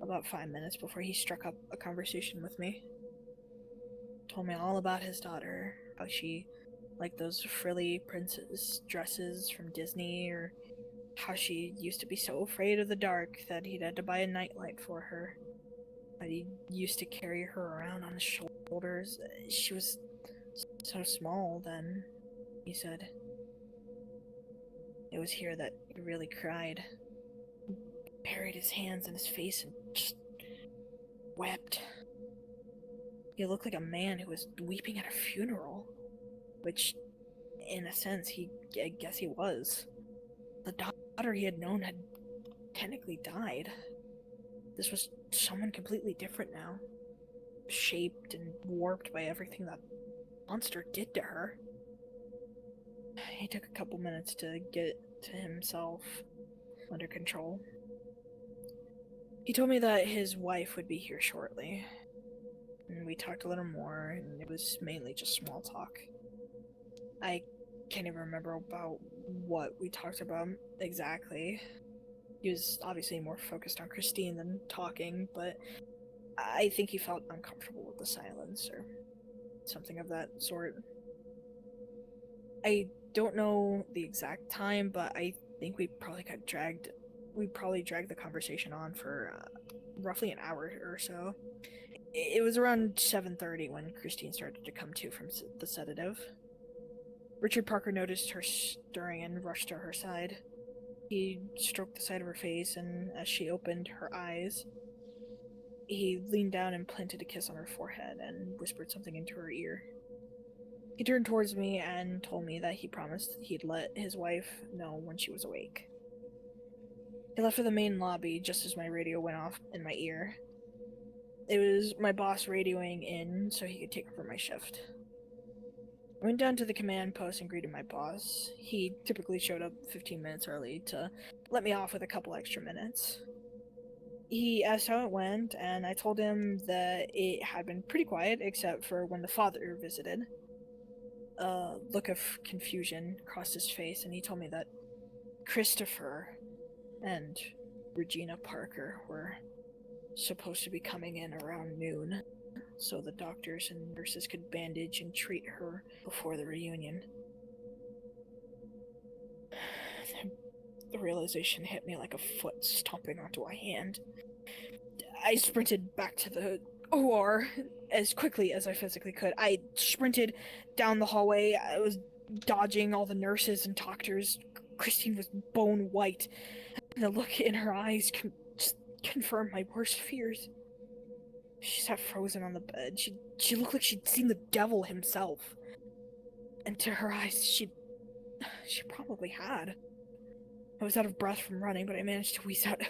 about 5 minutes before he struck up a conversation with me. Told me all about his daughter, how she liked those frilly princess dresses from Disney, or how she used to be so afraid of the dark that he'd had to buy a nightlight for her. That he used to carry her around on his shoulders. She was so small then, he said. It was here that he really cried. He buried his hands in his face and just wept. He looked like a man who was weeping at a funeral, which, in a sense, I guess he was. The daughter he had known had technically died. This was someone completely different now, shaped and warped by everything that monster did to her. He took a couple minutes to get to himself under control. He told me that his wife would be here shortly, and we talked a little more, and it was mainly just small talk. I can't even remember about what we talked about exactly. He was obviously more focused on Christine than talking, but I think he felt uncomfortable with the silence or something of that sort. I don't know the exact time, but I think we probably dragged the conversation on for roughly an hour or so. It was around 7:30 when Christine started to come to from the sedative. Richard Parker noticed her stirring and rushed to her side. He stroked the side of her face, and as she opened her eyes, he leaned down and planted a kiss on her forehead and whispered something into her ear. He turned towards me and told me that he promised he'd let his wife know when she was awake. He left for the main lobby just as my radio went off in my ear. It was my boss radioing in so he could take over my shift. I went down to the command post and greeted my boss. He typically showed up 15 minutes early to let me off with a couple extra minutes. He asked how it went, and I told him that it had been pretty quiet except for when the father visited. A look of confusion crossed his face, and he told me that Christopher and Regina Parker were supposed to be coming in around noon, so the doctors and nurses could bandage and treat her before the reunion. The realization hit me like a foot stomping onto a hand. I sprinted back to the OR as quickly as I physically could. I sprinted down the hallway. I was dodging all the nurses and doctors. Christine was bone white, and the look in her eyes just confirmed my worst fears. She sat frozen on the bed. She looked like she'd seen the devil himself. And to her eyes, she probably had. I was out of breath from running, but I managed to wheeze out,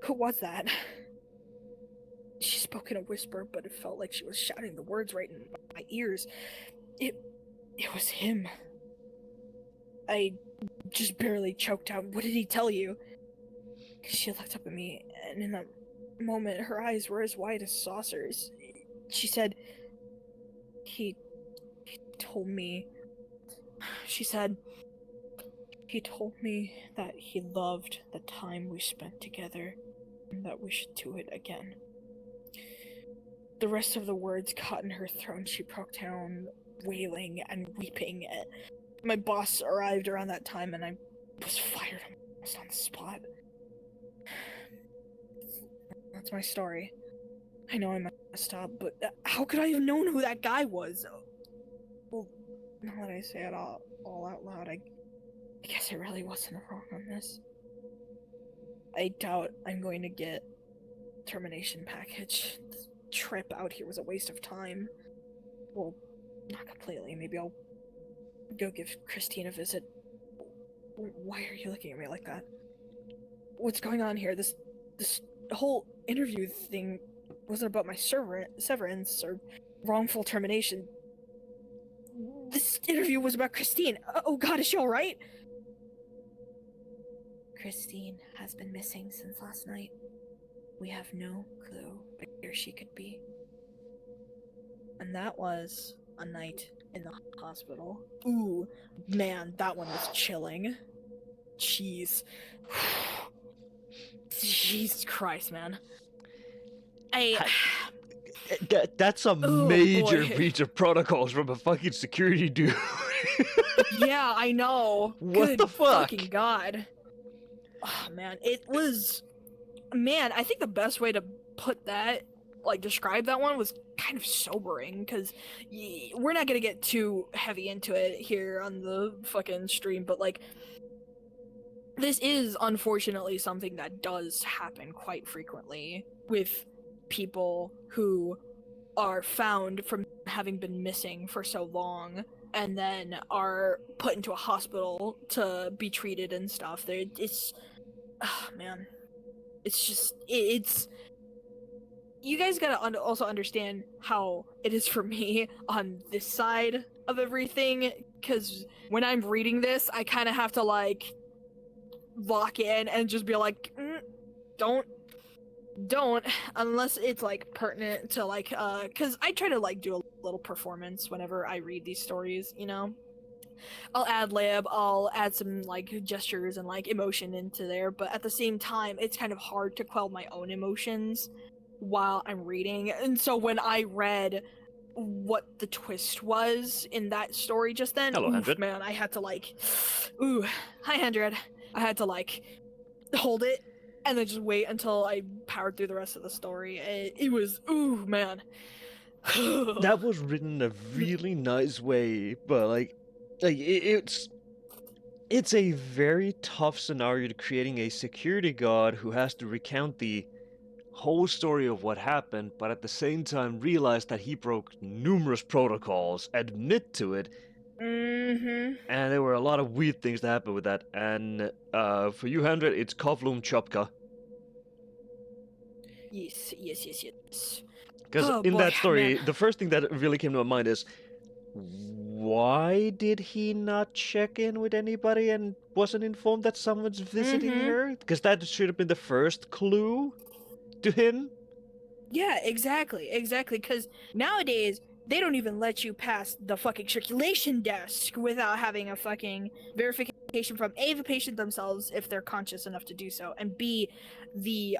"Who was that?" She spoke in a whisper, but it felt like she was shouting the words right in my ears. It was him. I just barely choked out, "What did he tell you?" She looked up at me, and in that moment, her eyes were as wide as saucers. She said, he told me that he loved the time we spent together and that we should do it again. The rest of the words caught in her throat, and she broke down, wailing and weeping. My boss arrived around that time, and I was fired almost on the spot. That's my story. I know I messed up, but how could I have known who that guy was? Well, now that I say it all out loud, I guess I really wasn't wrong on this. I doubt I'm going to get termination package. This trip out here was a waste of time. Well, not completely. Maybe I'll go give Christine a visit. Why are you looking at me like that? What's going on here? This whole interview thing wasn't about my severance or wrongful termination. This interview was about Christine. Oh god, is she alright? Christine has been missing since last night. We have no clue where she could be. And that was a night in the hospital. Ooh, man, that one was chilling. Jeez. Jesus Christ, man. That's a Oh, major boy. breach of protocols from a fucking security dude. Yeah, I know. What Good the fuck? fucking god. Oh, man, it was... Man, I think the best way to put that, like, describe that one was kind of sobering, because we're not gonna get too heavy into it here on the fucking stream, but, like, this is unfortunately something that does happen quite frequently with people who are found from having been missing for so long and then are put into a hospital to be treated and stuff. It's... Oh, man. It's just... It's... You guys gotta also understand how it is for me on this side of everything, because when I'm reading this, I kind of have to, like, lock in and just be like, don't, unless it's, like, pertinent to, like, because I try to, like, do a little performance whenever I read these stories, you know? I'll ad-lib, I'll add some, like, gestures and, like, emotion into there, but at the same time, it's kind of hard to quell my own emotions while I'm reading. And so when I read what the twist was in that story just then, Hello, 100. man, I had to, like, ooh, hi, 100. I had to, like, hold it and then just wait until I powered through the rest of the story. It was, ooh, man. That was written in a really nice way, but it's a very tough scenario to creating a security guard who has to recount the whole story of what happened, but at the same time realize that he broke numerous protocols, admit to it, Mm-hmm. and there were a lot of weird things that happened with that. And for you, 100, it's Kovlum Chopka. Yes. Because Oh, in boy, that story, man. the first thing that really came to my mind is, why did he not check in with anybody and wasn't informed that someone's visiting Mhm. her? Because that should have been the first clue to him. Yeah, exactly, because nowadays, they don't even let you pass the fucking circulation desk without having a fucking verification from A, the patient themselves, if they're conscious enough to do so, and B, the,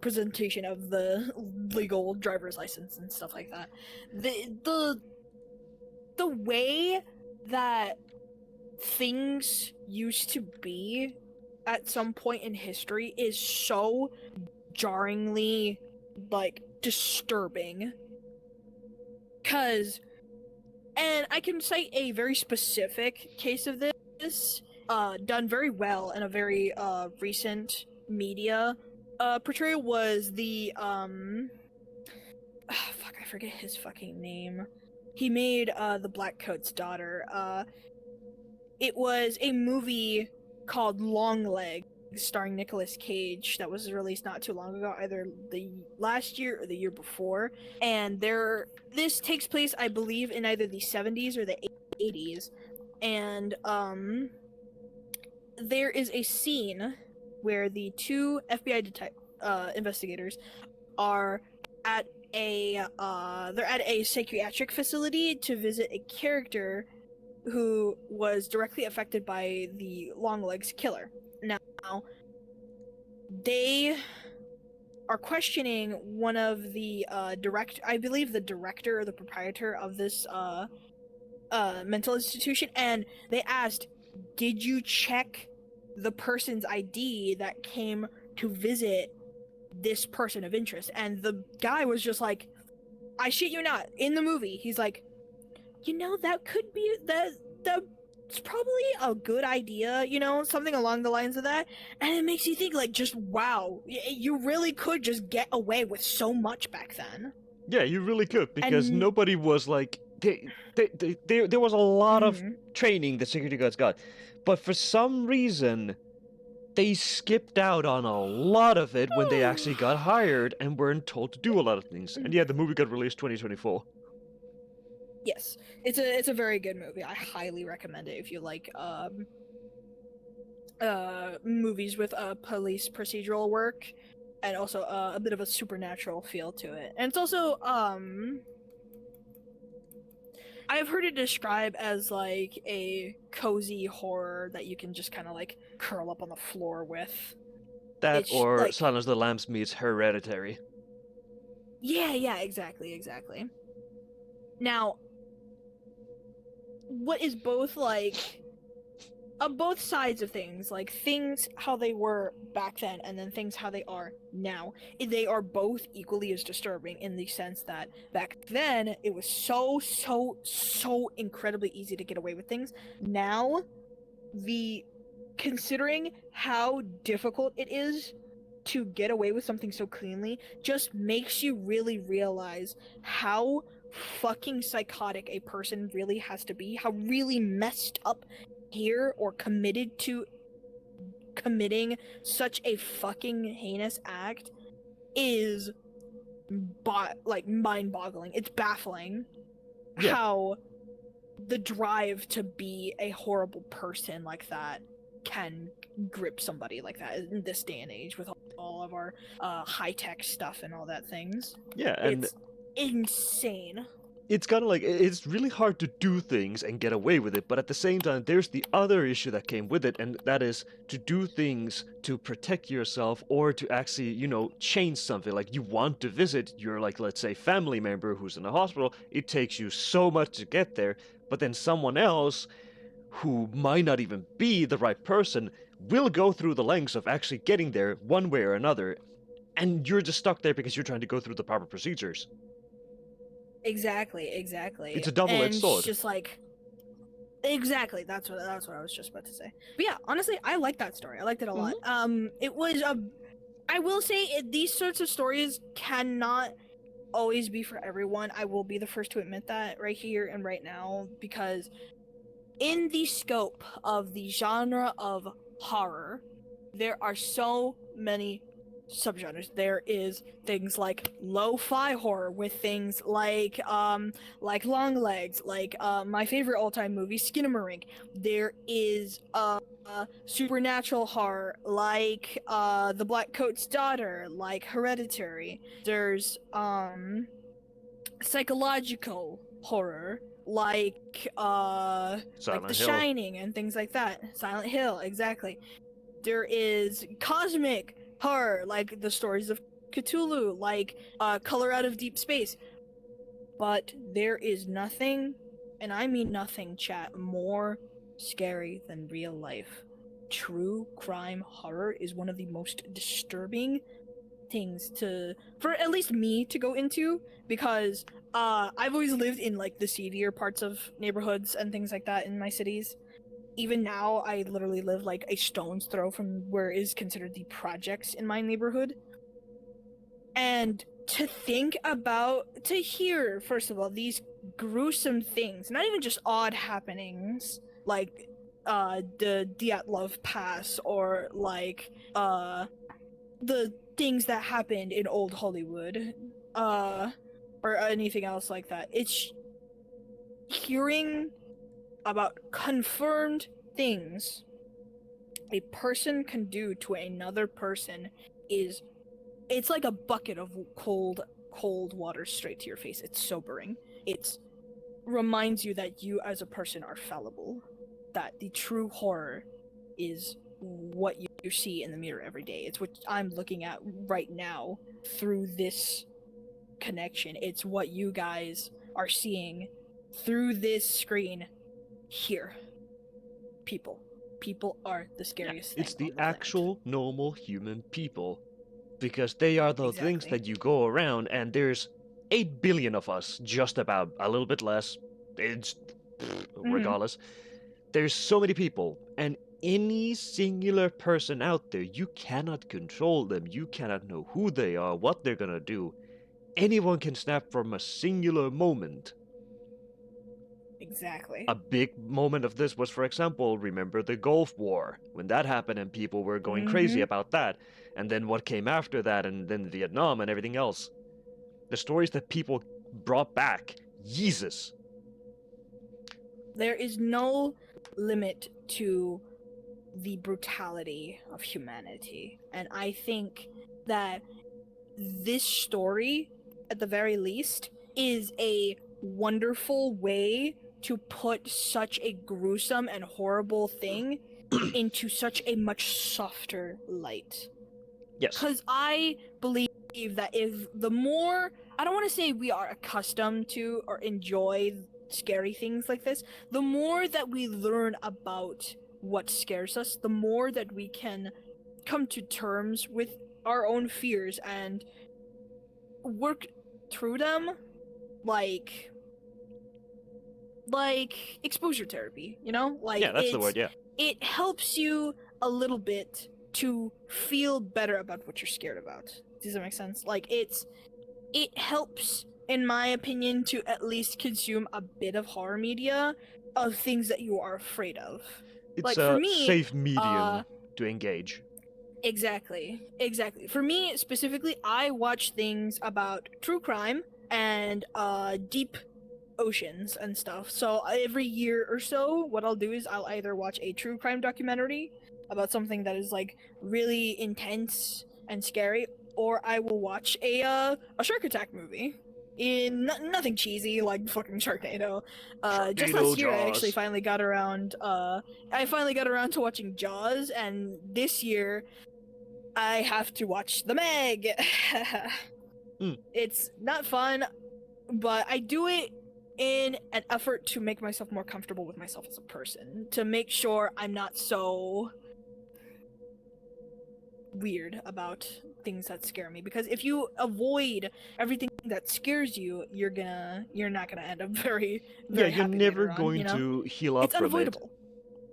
presentation of the legal driver's license and stuff like that. The way that things used to be at some point in history is so jarringly, like, disturbing. And I can cite a very specific case of this, done very well in a very, recent media, portrayal was the, fuck, I forget his fucking name. He made, the Black Coat's daughter, it was a movie called Longlegs, starring Nicolas Cage, that was released not too long ago, either the last year or the year before. And this takes place, I believe, in either the 70s or the 80s. And there is a scene where the two FBI investigators are at a psychiatric facility to visit a character who was directly affected by the Longlegs killer. Now, they are questioning one of the I believe the director or the proprietor of this mental institution, and they asked, did you check the person's ID that came to visit this person of interest? And the guy was just like, I shit you not, in the movie, he's like, that could be, that that's probably a good idea, you know, something along the lines of that. And it makes you think, like, just wow, you really could just get away with so much back then. Yeah, you really could, because And- nobody was like there was a lot of Mhm. training the security guards got, but for some reason they skipped out on a lot of it when they actually got hired and weren't told to do a lot of things. And yeah, the movie got released 2024. Yes, it's a very good movie. I highly recommend it if you like movies with police procedural work and also a bit of a supernatural feel to it. And it's also I've heard it described as like a cozy horror that you can just kind of like curl up on the floor with. That It's or like- Silence of the Lambs meets Hereditary. Yeah, exactly. Now, what is both like both sides of things, like things how they were back then and then things how they are now, they are both equally as disturbing in the sense that back then it was so incredibly easy to get away with things. Now, considering how difficult it is to get away with something so cleanly just makes you really realize how fucking psychotic a person really has to be, how really messed up here or committed to committing such a fucking heinous act is like mind-boggling. It's baffling Yeah. how the drive to be a horrible person like that can grip somebody like that in this day and age with all of our high-tech stuff and all that things. Yeah, and It's insane. it's kind of like it's really hard to do things and get away with it, but at the same time there's the other issue that came with it, and that is to do things to protect yourself or to actually, you know, change something. Like you want to visit your, like, let's say family member who's in the hospital, it takes you so much to get there, but then someone else who might not even be the right person will go through the lengths of actually getting there one way or another, and you're just stuck there because you're trying to go through the proper procedures. Exactly. It's a double-edged And sword. Just like exactly, that's what I was just about to say. But yeah, honestly, I like that story. I liked it a lot. It was I will say these sorts of stories cannot always be for everyone. I will be the first to admit that right here and right now, because in the scope of the genre of horror, there are so many subgenres. There is things like lo-fi horror with things like Longlegs, like my favorite all-time movie Skinamarink. There is supernatural horror like The Black Coat's Daughter, like Hereditary. There's psychological horror like Silent The Hill. Shining and things like that. Silent Hill, exactly. There is cosmic horror, like the stories of Cthulhu, like Color Out of Deep Space. But there is nothing, and I mean nothing, chat, more scary than real life. True crime horror is one of the most disturbing things for at least me to go into, because I've always lived in like the seedier parts of neighborhoods and things like that in my cities. Even now, I literally live like a stone's throw from where is considered the projects in my neighborhood. And to hear, first of all, these gruesome things, not even just odd happenings, like the Dyatlov Pass, or like the things that happened in old Hollywood, or anything else like that. It's hearing about confirmed things a person can do to another person it's like a bucket of cold water straight to your face. It's sobering. It reminds you that you as a person are fallible, that the true horror is what you see in the mirror every day. It's what I'm looking at right now through this connection. It's what you guys are seeing through this screen here. People are the scariest thing It's the on planet. actual normal human people, because they are the things Exactly. that you go around, and there's 8 billion of us, just about, a little bit less, it's regardless. there's so many people, and any singular person out there, you cannot control them. You cannot know who they are, what they're gonna do. Anyone can snap from a singular moment. Exactly. A big moment of this was, for example, remember the Gulf War, when that happened and people were going crazy about that, and then what came after that, and then Vietnam and everything else. The stories that people brought back, Jesus. There is no limit to the brutality of humanity. And I think that this story, at the very least, is a wonderful way to put such a gruesome and horrible thing into such a much softer light. Yes. Because I believe that if the more, I don't want to say we are accustomed to or enjoy scary things like this, the more that we learn about what scares us, the more that we can come to terms with our own fears and work through them like exposure therapy, you know? Like, yeah, that's the word, yeah. It helps you a little bit to feel better about what you're scared about. Does that make sense? Like, it helps, in my opinion, to at least consume a bit of horror media of things that you are afraid of. It's like, a for me, safe medium to engage. Exactly. For me, specifically, I watch things about true crime and deep oceans and stuff. So every year or so, what I'll do is I'll either watch a true crime documentary about something that is like really intense and scary, or I will watch a shark attack movie. Nothing cheesy like fucking Sharknado. Just last year, I actually finally got around. I finally got around to watching Jaws, and this year, I have to watch The Meg. It's not fun, but I do it in an effort to make myself more comfortable with myself as a person, to make sure I'm not so weird about things that scare me. Because if you avoid everything that scares you, you're not gonna end up very Yeah, you're happy never later on, going you know? to heal up It's from unavoidable.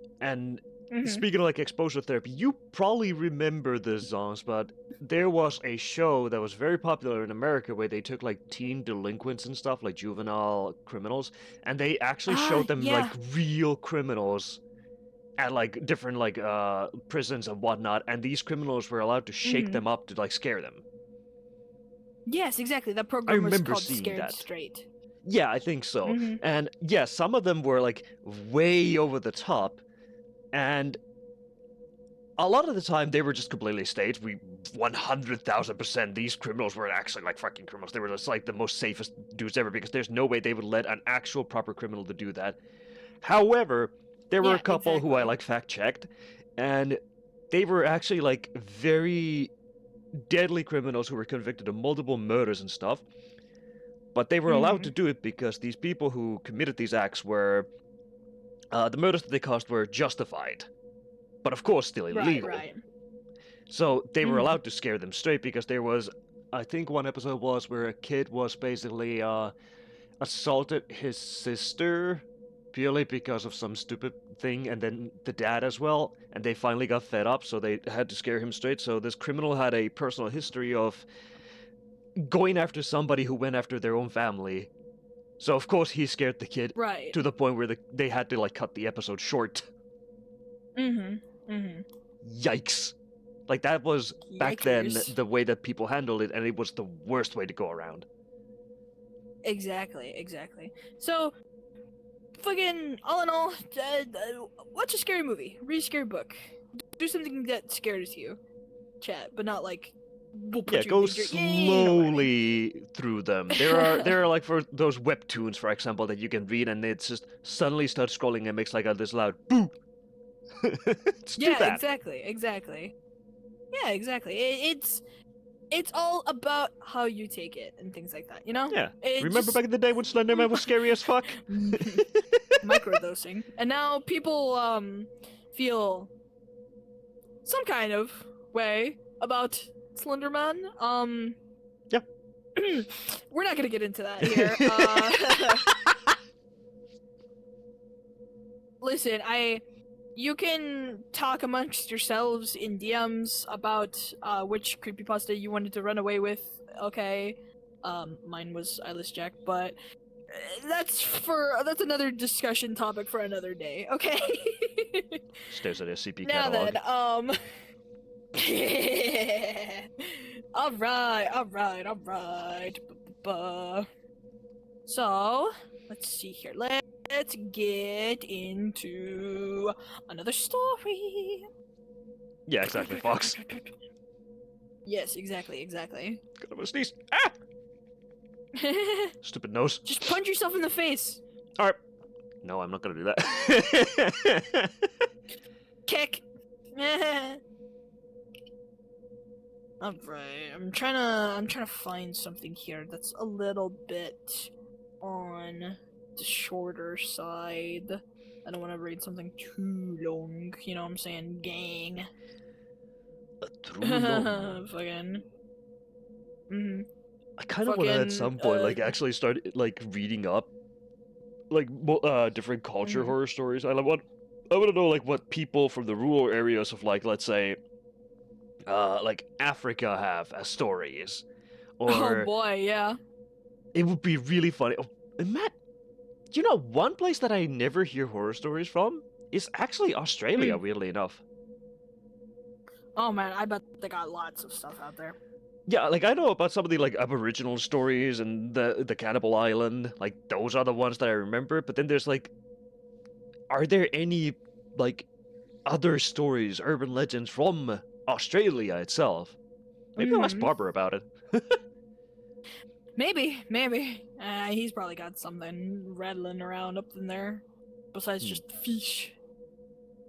it. And Mhm. speaking of like exposure therapy, you probably remember this, Zons, but there was a show that was very popular in America where they took like teen delinquents and stuff, like juvenile criminals, and they actually showed them Yeah. like real criminals at like different like prisons and whatnot, and these criminals were allowed to shake Mhm. them up to like scare them. Yes, exactly. That program was remember called seeing Scared that. Straight. Yeah, I think so. Mhm. And yeah, some of them were like way over the top, and a lot of the time they were just completely staged. 100,000% these criminals were actually like fucking criminals. They were just like the most safest dudes ever, because there's no way they would let an actual proper criminal to do that. However, there were Yeah, a couple who I exactly. like fact checked, and they were actually like very deadly criminals who were convicted of multiple murders and stuff. But they were allowed to do it because these people who committed these acts were the murders that they caused were justified, but of course still illegal. Right. So they were Mhm. allowed to scare them straight, because there was, I think one episode was where a kid was basically assaulted his sister purely because of some stupid thing, and then the dad as well, and they finally got fed up, so they had to scare him straight. So this criminal had a personal history of going after somebody who went after their own family. So of course he scared the kid Right. to the point where they had to like cut the episode short. Yikes. Like that was back then Yikers. the way that people handled it, and it was the worst way to go around. Exactly. So, fucking, all in all, watch a scary movie, read a scary book, do something that scares you, chat, but not like, we'll put Yeah, you go in danger. Yeah, you know what I mean. slowly through them. There are like for those webtoons, for example, that you can read, and it just suddenly starts scrolling and makes like this loud boo. Just do Yeah, that. exactly. Yeah, exactly. It's all about how you take it and things like that, you know? Yeah. It Remember just- back in the day when Slenderman was scary as fuck? Microdosing. And now people feel some kind of way about Slenderman. Yeah. We're not gonna get into that here. listen, you can talk amongst yourselves in DMs about which creepypasta you wanted to run away with. Okay, mine was Eyeless Jack, but that's another discussion topic for another day. Okay. Stares at SCP Now catalog. then, all right. So, let's see here. Let's get into another story. Yeah, exactly, Fox. Yes, exactly. Got him a sneeze. Ah! Stupid nose. Just punch yourself in the face. Alright. No, I'm not gonna do that. Kick. Alright, I'm trying to find something here that's a little bit on the shorter side. I don't want to read something too long, you know what I'm saying, gang. Fucking. I kind of want to at some point, like, actually start like reading up, like, different culture horror stories. I want to know like what people from the rural areas of, like, let's say, like Africa have as stories, or Oh boy, yeah. it would be really funny. Oh, and Matt, you know, one place that I never hear horror stories from is actually Australia. Weirdly enough. Oh man, I bet they got lots of stuff out there. Yeah, like, I know about some of the, like, Aboriginal stories and the Cannibal Island. Like, those are the ones that I remember. But then there's, like, are there any, like, other stories, urban legends from Australia itself? Maybe I'll ask Barber about it. Maybe. He's probably got something rattling around up in there. Besides just fish.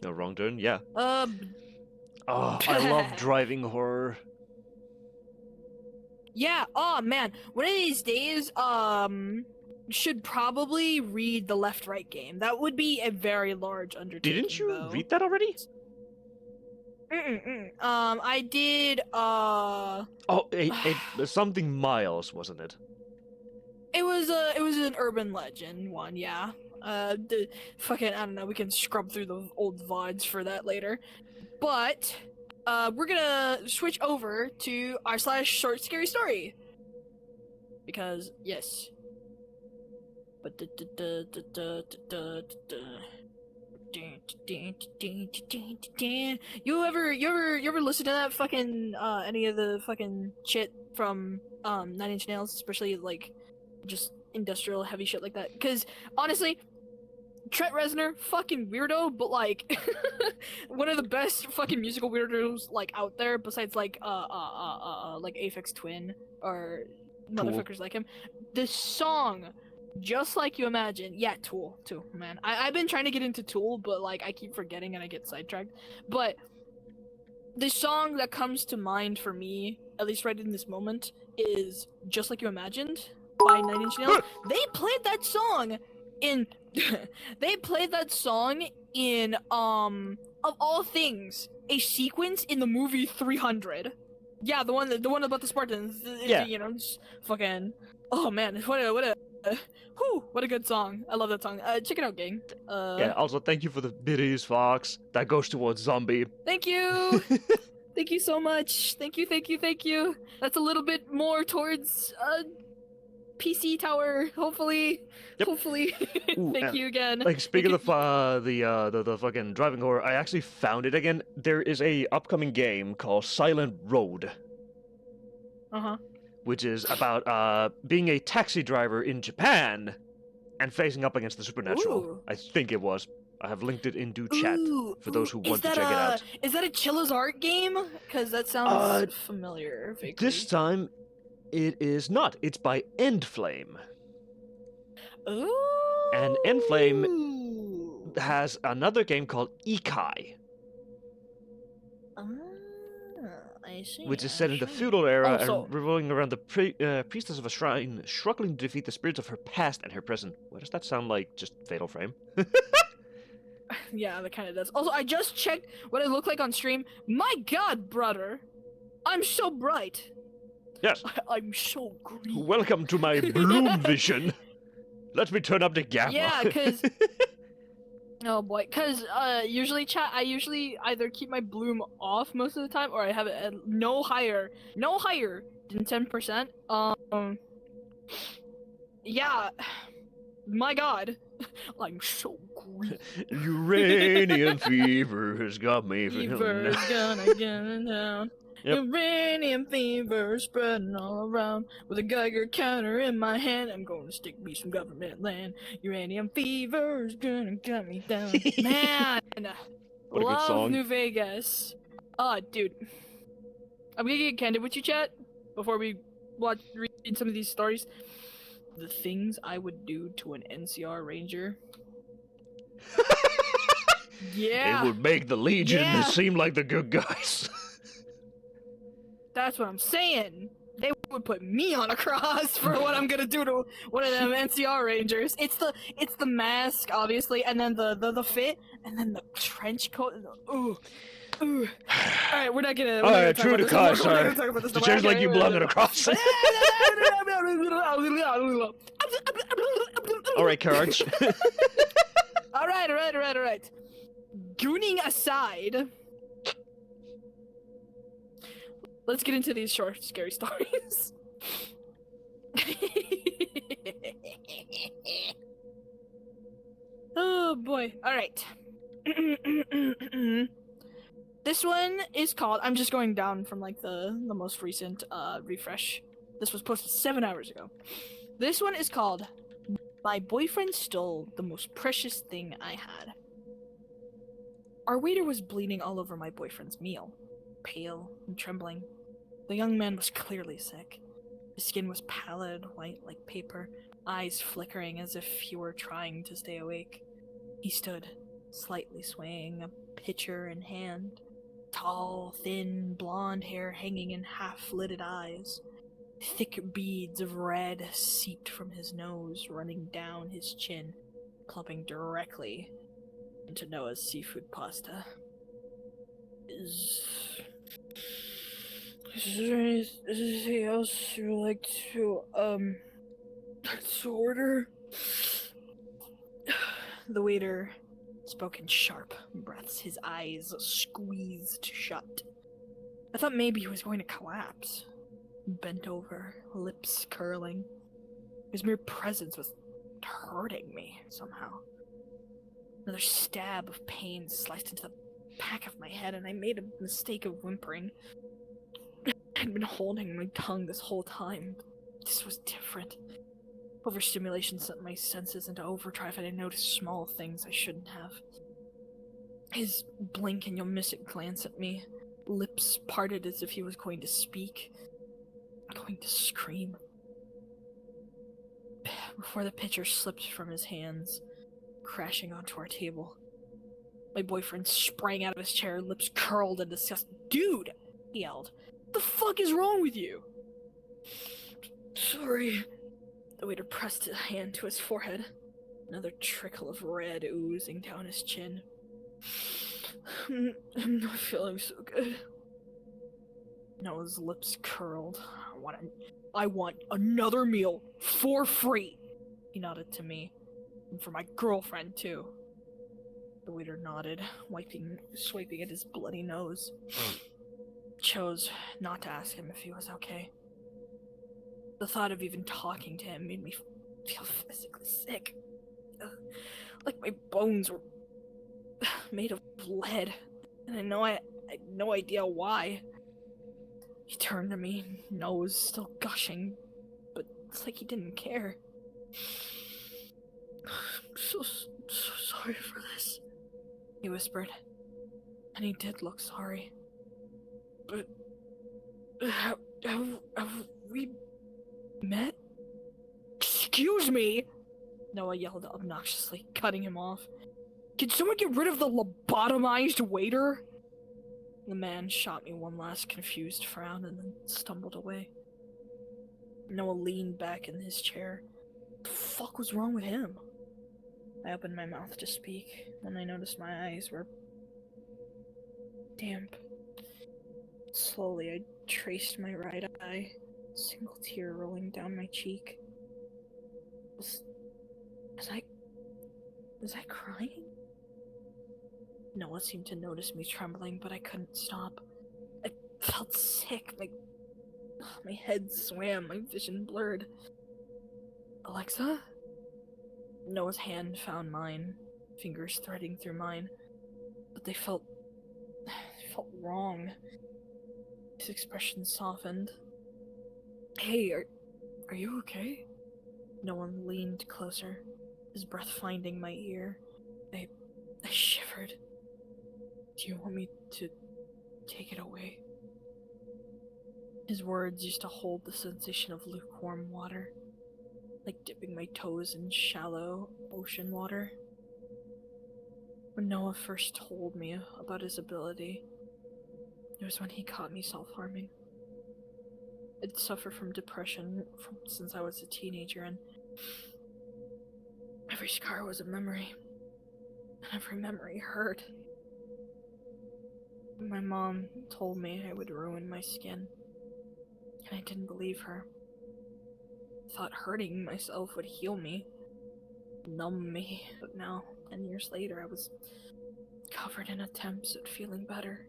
No, wrong turn, yeah. Oh, I love driving horror. Yeah, oh man. One of these days, should probably read the Left-Right game. That would be a very large undertaking. Didn't you though. read that already? I did, Oh, something Miles, wasn't it? It was an urban legend one, yeah. The fucking, I don't know, we can scrub through the old VODs for that later. But, we're gonna switch over to r/ short scary story. Because, yes. But you ever listen to that fucking any of the fucking shit from 9 Inch Nails, especially like just industrial heavy shit like that? Because honestly, Trent Reznor, fucking weirdo, but like one of the best fucking musical weirdos like out there, besides like Aphex Twin or motherfuckers like him. This song, Just Like You Imagine, yeah, Tool too, man. I've been trying to get into Tool, but like I keep forgetting and I get sidetracked. But the song that comes to mind for me, at least right in this moment, is Just Like You Imagined by 9 Inch Nails. They played that song in of all things, a sequence in the movie 300. Yeah, the one about the Spartans. Yeah. You know, just fucking. Oh man, what a good song. I love that song. Check it out, gang. Yeah. Also, thank you for the biddies, Fox. That goes towards Zombie. Thank you. Thank you so much. Thank you. That's a little bit more towards PC Tower, hopefully. Yep. Hopefully. Ooh, Thank you again. Like, speaking of the fucking driving horror, I actually found it again. There is a upcoming game called Silent Road. Which is about being a taxi driver in Japan and facing up against the supernatural. Ooh. I think it was. I have linked it into chat for those who want to check it out. Is that a Chilla's Art game? Because that sounds familiar. Vaguely. This time, it is not. It's by Endflame. Ooh. And Endflame has another game called Ikai. I see. Which is set in the feudal era Also- and revolving around the priestess of a shrine, struggling to defeat the spirits of her past and her present. Why does that sound like just Fatal Frame? Yeah, that kind of does. Also, I just checked what it looked like on stream. My god, brother! I'm so bright. Yes. I'm so green. Welcome to my Bloom Vision. Let me turn up the gamma. Yeah, because Oh boy, cause usually chat, I usually either keep my bloom off most of the time, or I have it at no higher than 10%. Yeah, my God, I'm so green. Uranium fever has got me Fever's gonna get down. Yep. Uranium fever spreading all around. With a Geiger counter in my hand, I'm gonna stick me some government land. Uranium fever's gonna cut me down. Man, What a good love song. New Vegas. Dude, I'm gonna get candid with you, chat, before we read some of these stories. The things I would do to an NCR Ranger. Yeah. It would make the Legion Yeah. seem like the good guys. That's what I'm saying. They would put me on a cross for what I'm gonna do to one of them NCR Rangers. It's the mask, obviously, and then the fit, and then the trench coat. Ooh. All right, we're not gonna. Alright, true to cause, sir. To change like you belong on a cross. Alright, Courage. All right. Gooning aside, let's get into these short, scary stories. Oh boy. All right. This one is called. I'm just going down from like the most recent refresh. This was posted 7 hours ago. This one is called "My Boyfriend Stole the Most Precious Thing I Had." Our waiter was bleeding all over my boyfriend's meal, pale and trembling. The young man was clearly sick. His skin was pallid, white like paper, eyes flickering as if he were trying to stay awake. He stood, slightly swaying, a pitcher in hand. Tall, thin, blonde hair hanging in half-lidded eyes. Thick beads of red seeped from his nose, running down his chin, clumping directly into Noah's seafood pasta. Is there anything else you'd like to order? The waiter spoke in sharp breaths, his eyes squeezed shut. I thought maybe he was going to collapse. Bent over, lips curling. His mere presence was hurting me somehow. Another stab of pain sliced into the back of my head, and I made a mistake of whimpering. I'd been holding my tongue this whole time. This was different. Overstimulation sent my senses into overdrive, and I noticed small things I shouldn't have. His blink and you'll miss it glance at me, lips parted as if he was going to speak, going to scream. Before the pitcher slipped from his hands, crashing onto our table, my boyfriend sprang out of his chair, lips curled in disgust. "Dude!" he yelled. "What the fuck is wrong with you?" "Sorry." The waiter pressed a hand to his forehead, another trickle of red oozing down his chin. I'm not feeling so good." Noah's lips curled. I want another meal for free. He nodded to me. And for my girlfriend, too. The waiter nodded, swiping at his bloody nose. Chose not to ask him if he was okay. The thought of even talking to him made me feel physically sick. Like my bones were made of lead. And I had no idea why. He turned to me, nose still gushing, but it's like he didn't care. I'm so sorry for this, he whispered. And he did look sorry. But have we met? Excuse me! Noah yelled obnoxiously, cutting him off. Can someone get rid of the lobotomized waiter? The man shot me one last confused frown and then stumbled away. Noah leaned back in his chair. What the fuck was wrong with him? I opened my mouth to speak when I noticed my eyes were damp. Slowly, I traced my right eye, a single tear rolling down my cheek. Was I crying? Noah seemed to notice me trembling, but I couldn't stop. I felt sick. My head swam, my vision blurred. Alexa? Noah's hand found mine, fingers threading through mine, but they felt wrong. His expression softened. Hey, are you okay? Noah leaned closer, his breath finding my ear. I shivered. Do you want me to take it away? His words used to hold the sensation of lukewarm water, like dipping my toes in shallow ocean water. When Noah first told me about his ability, it was when he caught me self-harming. I'd suffered from depression since I was a teenager, and every scar was a memory, and every memory hurt. My mom told me I would ruin my skin, and I didn't believe her. I thought hurting myself would heal me, numb me, but now, 10 years later, I was covered in attempts at feeling better.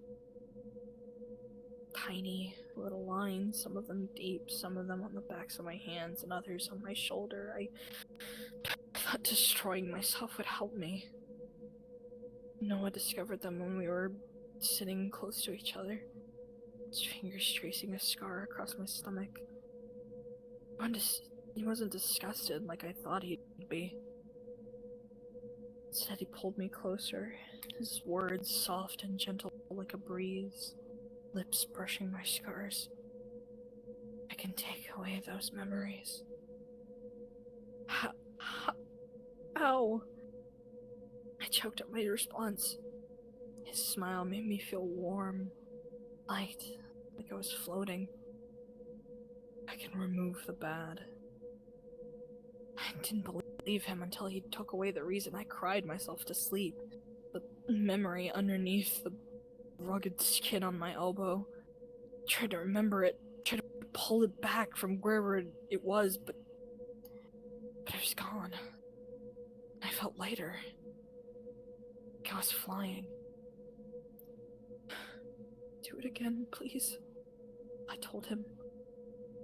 Tiny little lines, some of them deep, some of them on the backs of my hands, and others on my shoulder. I thought destroying myself would help me. Noah discovered them when we were sitting close to each other, his fingers tracing a scar across my stomach. He wasn't disgusted like I thought he'd be. Instead, he pulled me closer, his words soft and gentle like a breeze, lips brushing my scars. I can take away those memories. How? I choked up my response. His smile made me feel warm, light, like I was floating. I can remove the bad. I didn't believe him until he took away the reason I cried myself to sleep. The memory underneath the rugged skin on my elbow. Tried to remember it, tried to pull it back from wherever it was, but it was gone. I felt lighter. Like I was flying. Do it again, please, I told him.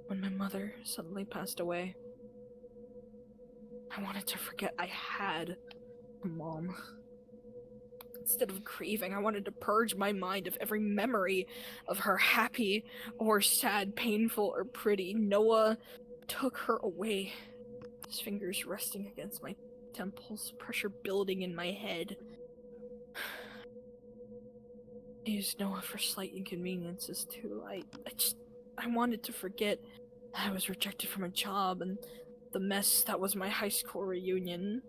When my mother suddenly passed away, I wanted to forget I had a mom. Instead of grieving, I wanted to purge my mind of every memory of her, happy or sad, painful or pretty. Noah took her away, his fingers resting against my temples, pressure building in my head. I used Noah for slight inconveniences too. I wanted to forget I was rejected from a job and the mess that was my high school reunion.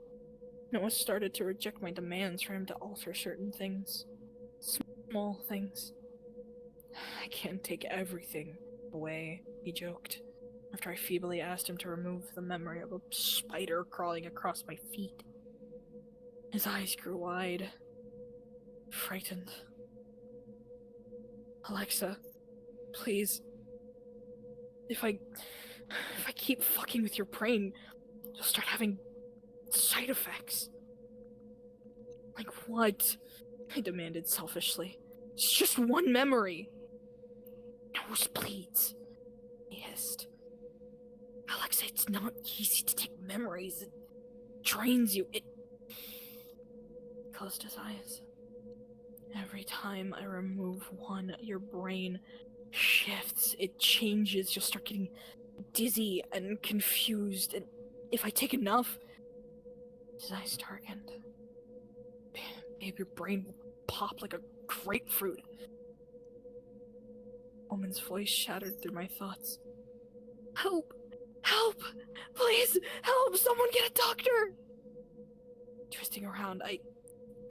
Noah started to reject my demands for him to alter certain things. Small things. I can't take everything away, he joked, after I feebly asked him to remove the memory of a spider crawling across my feet. His eyes grew wide, frightened. Alexa, please. If I keep fucking with your brain, you'll start having side effects. Like what? I demanded selfishly. It's just one memory. Nosebleeds, he hissed. Alexa, it's not easy to take memories. It drains you. It closed his eyes. Every time I remove one, your brain shifts. It changes. You'll start getting dizzy and confused. And if I take enough, his eyes darkened. Babe, your brain will pop like a grapefruit. A woman's voice shattered through my thoughts. Help! Help! Please! Help! Someone get a doctor! Twisting around, I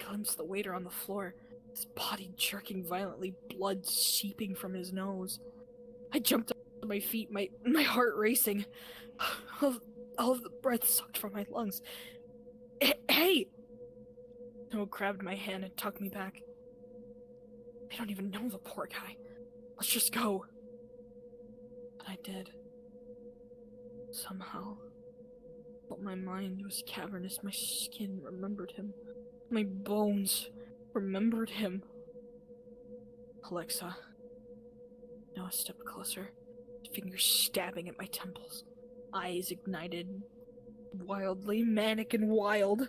glimpsed the waiter on the floor, his body jerking violently, blood seeping from his nose. I jumped up to my feet, my heart racing. All of the breath sucked from my lungs. Hey! Noah grabbed my hand and tugged me back. I don't even know the poor guy. Let's just go. But I did. Somehow. But my mind was cavernous, my skin remembered him. My bones remembered him. Alexa. Now a step closer, fingers stabbing at my temples, eyes ignited, wildly manic and wild.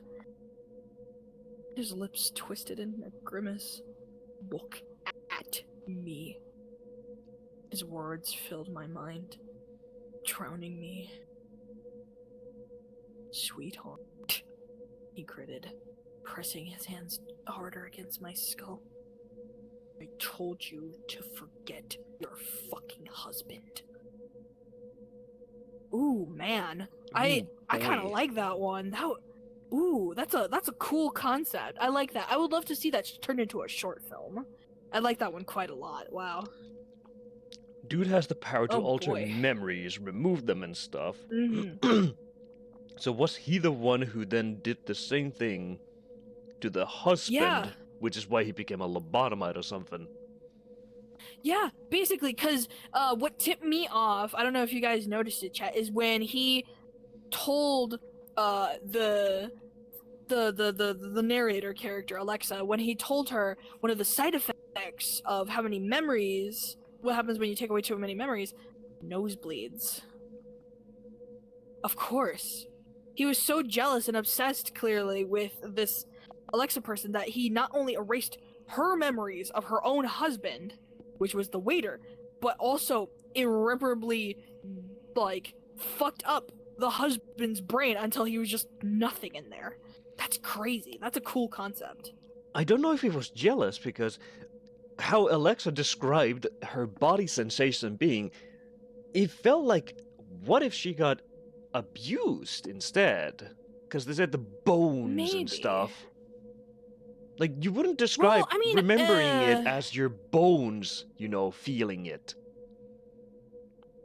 His lips twisted in a grimace. Look at me. His words filled my mind, drowning me. Sweetheart, he gritted, pressing his hands harder against my skull. I told you to forget your fucking husband. Ooh, man. I kind of boy. like that one. That's a cool concept. I like that. I would love to see that turned into a short film. I like that one quite a lot. Wow. Dude has the power to Oh, alter boy. memories, remove them and stuff. hmm So was he the one who then did the same thing to the husband, Yeah. which is why he became a lobotomite or something? Yeah, basically, because what tipped me off, I don't know if you guys noticed it, chat, is when he told the narrator character, Alexa, when he told her one of the side effects of how many memories, what happens when you take away too many memories, nosebleeds. Of course. He was so jealous and obsessed, clearly, with this Alexa person that he not only erased her memories of her own husband, which was the waiter, but also irreparably, like, fucked up the husband's brain until he was just nothing in there. That's crazy. That's a cool concept. I don't know if he was jealous because how Alexa described her body sensation being, it felt like, what if she got abused instead? Because they said the bones Maybe. and stuff. Like, you wouldn't describe I mean, remembering it as your bones, feeling it.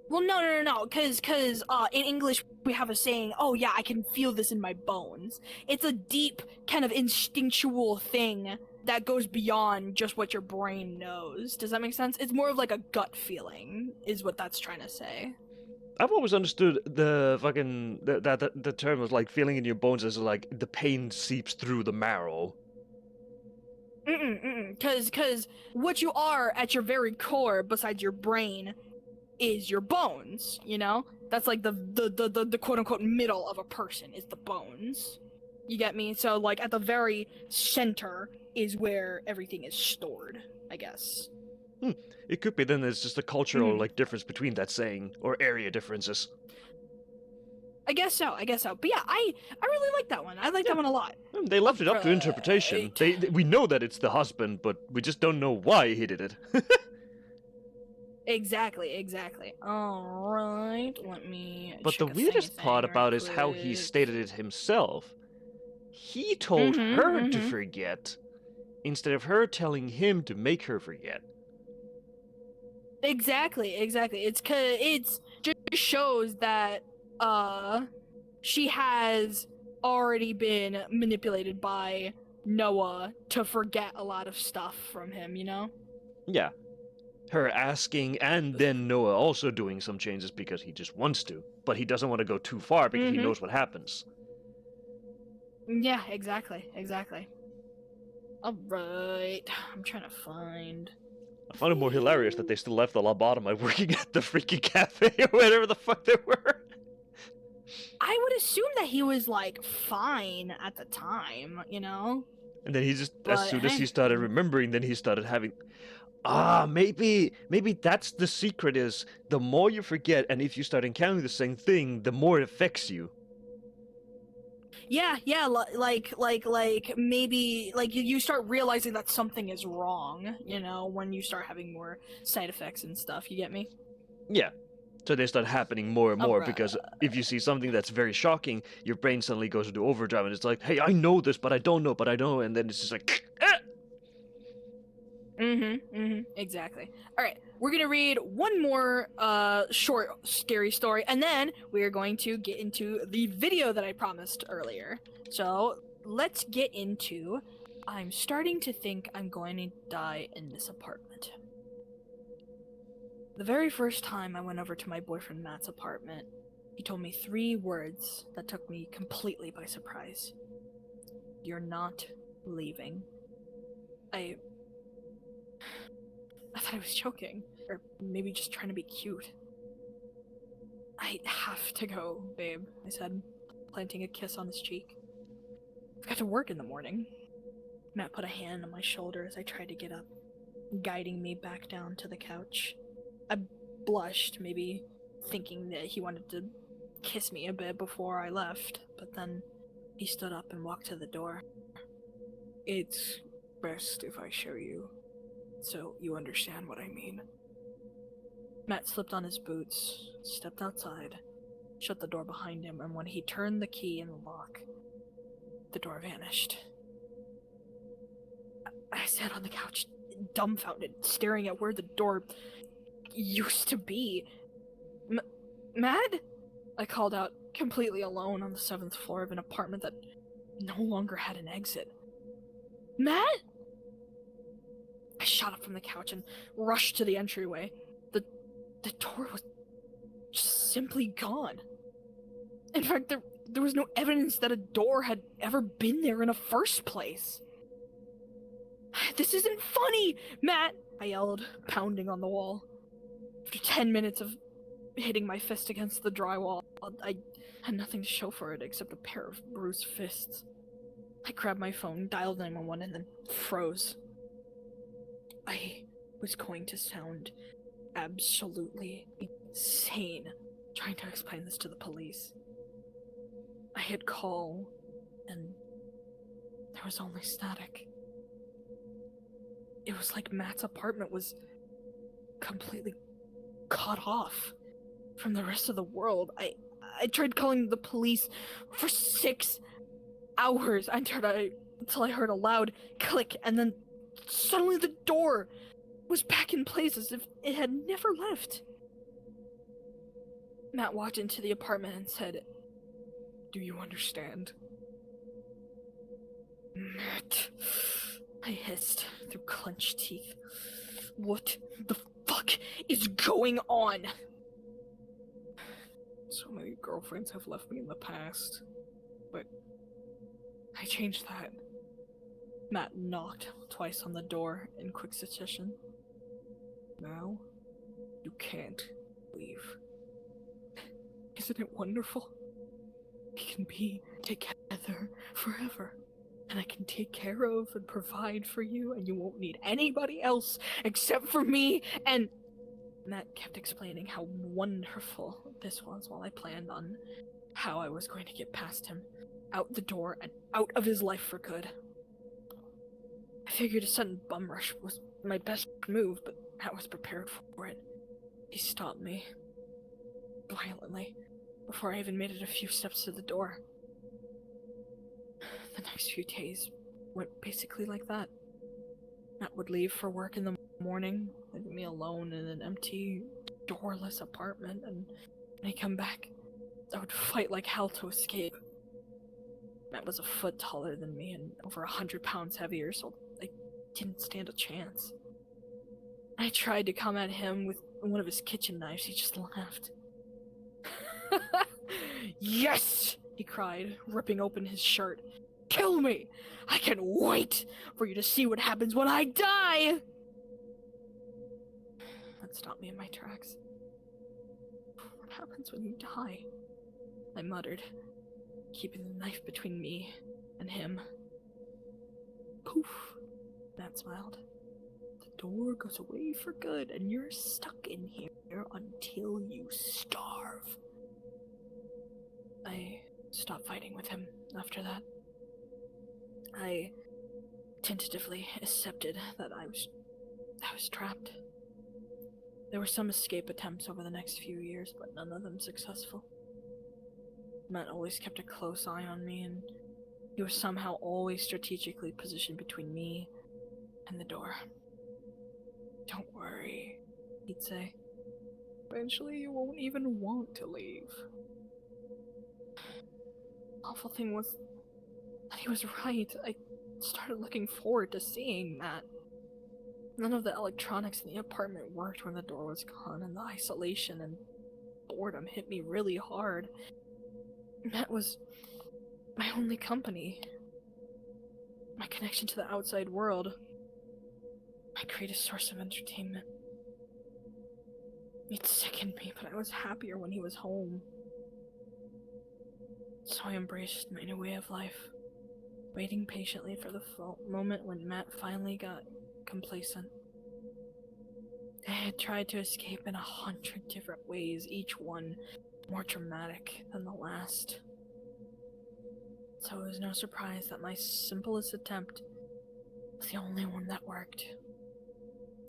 Well, no, because in English we have a saying, oh yeah, I can feel this in my bones. It's a deep, kind of instinctual thing that goes beyond just what your brain knows. Does that make sense? It's more of like a gut feeling, is what that's trying to say. I've always understood the fucking, the term of, like, feeling in your bones as, like, the pain seeps through the marrow. Because what you are at your very core, besides your brain, is your bones, That's like the quote-unquote middle of a person, is the bones. You get me? So, like, at the very center is where everything is stored, I guess. It could be then there's just a cultural, like, difference between that saying, or area differences. I guess so. But yeah, I really like that one. I like that one a lot. They left it up to interpretation. We know that it's the husband, but we just don't know why he did it. Exactly. Alright, let me But the check a weirdest part thing about right is how he quick. stated it himself. He told her to forget, instead of her telling him to make her forget. Exactly. It's just shows that she has already been manipulated by Noah to forget a lot of stuff from him, Yeah. Her asking, and then Noah also doing some changes because he just wants to. But he doesn't want to go too far because he knows what happens. Yeah, exactly. Alright, I'm trying to find... I found it more hilarious that they still left the lobotomite working at the freaking cafe or whatever the fuck they were. I would assume that he was, like, fine at the time, And then he just, But, as soon as he hey. started remembering, then he started having... maybe that's the secret is, the more you forget, and if you start encountering the same thing, the more it affects you. Yeah, like maybe, like, you start realizing that something is wrong, when you start having more side effects and stuff, you get me? Yeah. So they start happening more and more, because if you see something that's very shocking, your brain suddenly goes into overdrive, and it's like, hey, I know this, but I don't know, and then it's just like, Exactly. Alright, we're gonna read one more short scary story, and then we're going to get into the video that I promised earlier. So let's get into I'm starting to think I'm going to die in this apartment. The very first time I went over to my boyfriend Matt's apartment, he told me 3 words that took me completely by surprise. You're not leaving. I thought I was joking, or maybe just trying to be cute. I have to go, babe, I said, planting a kiss on his cheek. I've got to work in the morning. Matt put a hand on my shoulder as I tried to get up, guiding me back down to the couch. I blushed, maybe thinking that he wanted to kiss me a bit before I left, but then he stood up and walked to the door. It's best if I show you, so you understand what I mean. Matt slipped on his boots, stepped outside, shut the door behind him, and when he turned the key in the lock, the door vanished. I sat on the couch, dumbfounded, staring at where the door used to be. Matt? I called out, completely alone on the 7th floor of an apartment that no longer had an exit. Matt? I shot up from the couch and rushed to the entryway. The door was just simply gone. In fact, there was no evidence that a door had ever been there in the first place. This isn't funny, Matt! I yelled, pounding on the wall. After 10 minutes of hitting my fist against the drywall, I had nothing to show for it except a pair of bruised fists. I grabbed my phone, dialed 911, and then froze. I was going to sound absolutely insane trying to explain this to the police. I hit call, and there was only static. It was like Matt's apartment was completely cut off from the rest of the world. I tried calling the police for 6 hours until I heard a loud click, and then suddenly the door was back in place as if it had never left. Matt walked into the apartment and said, "Do you understand?" Matt, I hissed through clenched teeth. What the fuck is going on? So many girlfriends have left me in the past, but I changed that. Matt knocked twice on the door in quick succession. Now, you can't leave. Isn't it wonderful? We can be together forever, and I can take care of and provide for you, and you won't need anybody else except for me, and... Matt kept explaining how wonderful this was while I planned on how I was going to get past him, out the door, and out of his life for good. I figured a sudden bum rush was my best move, but I was prepared for it. He stopped me, violently, before I even made it a few steps to the door. The next few days went basically like that. Matt would leave for work in the morning, leaving me alone in an empty, doorless apartment, and when he'd come back, I would fight like hell to escape. Matt was a foot taller than me and over 100 pounds heavier, so I didn't stand a chance. I tried to come at him with one of his kitchen knives. He just laughed. Yes! He cried, ripping open his shirt. Kill me! I can't wait for you to see what happens when I die! That stopped me in my tracks. What happens when you die? I muttered, keeping the knife between me and him. Poof! Matt smiled. The door goes away for good, and you're stuck in here until you starve. I stopped fighting with him after that. I tentatively accepted that I was trapped. There were some escape attempts over the next few years, but none of them successful. Matt always kept a close eye on me, and he was somehow always strategically positioned between me and the door. Don't worry, he'd say. Eventually you won't even want to leave. The awful thing was that he was right. I started looking forward to seeing Matt. None of the electronics in the apartment worked when the door was gone, and the isolation and boredom hit me really hard. Matt was my only company. My connection to the outside world. my greatest source of entertainment. It sickened me, but I was happier when he was home. So I embraced my new way of life, waiting patiently for the moment when Matt finally got complacent. I had tried to escape in 100 different ways, each one more dramatic than the last. So it was no surprise that my simplest attempt was the only one that worked.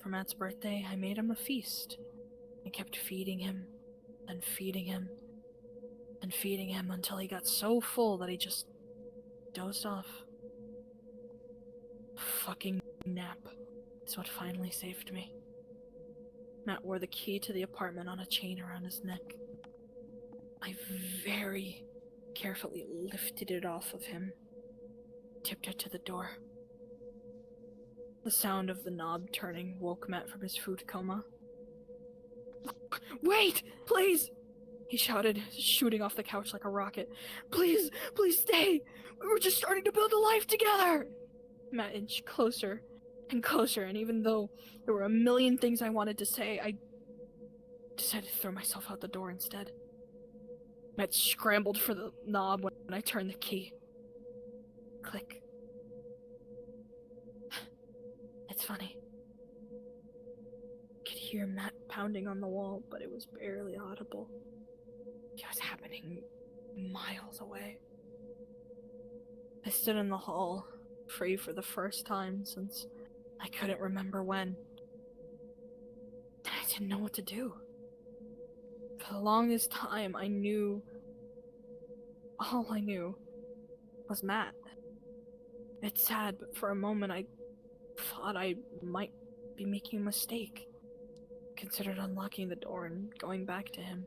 For Matt's birthday, I made him a feast. I kept feeding him, and feeding him, and feeding him until he got so full that he just dozed off. Fucking nap is what finally saved me. Matt wore the key to the apartment on a chain around his neck. I very carefully lifted it off of him, tipped it to the door. The sound of the knob turning woke Matt from his food coma. Wait! Please! He shouted, shooting off the couch like a rocket. Please! Please stay! We were just starting to build a life together! Matt inched closer and closer, and even though there were a million things I wanted to say, I decided to throw myself out the door instead. Matt scrambled for the knob when I turned the key. Click. It's funny. I could hear Matt pounding on the wall, but it was barely audible. It was happening miles away. I stood in the hall, free for the first time since I couldn't remember when. And I didn't know what to do. For the longest time, all I knew was Matt. It's sad, but for a moment I thought I might be making a mistake. Considered unlocking the door and going back to him.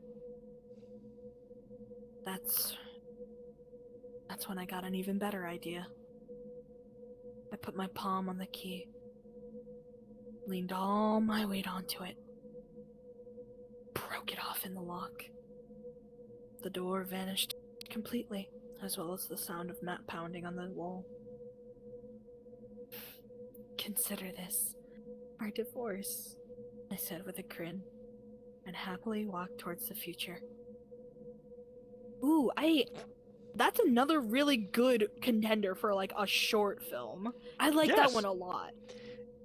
That's when I got an even better idea. I put my palm on the key, leaned all my weight onto it, broke it off in the lock. The door vanished completely, as well as the sound of Matt pounding on the wall. Consider this our divorce, I said with a grin, and happily walked towards the future. Ooh, that's another really good contender for like a short film. I like that Yes. one a lot.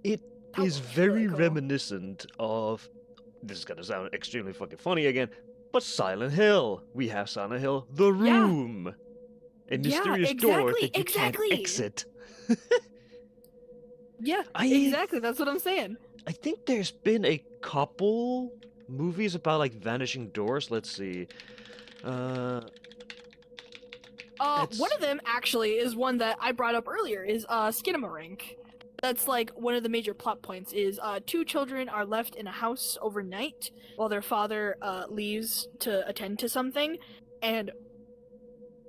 It That is was very really cool. reminiscent of. This is gonna sound extremely fucking funny again, but Silent Hill. We have Silent Hill, The Yeah. Room, a mysterious door that you can't exit. Yeah, I- exactly. That's what I'm saying. I think there's been a couple movies about like vanishing doors. Let's see. One of them actually is one that I brought up earlier. Is Skinamarink. That's like one of the major plot points. Is two children are left in a house overnight while their father leaves to attend to something, and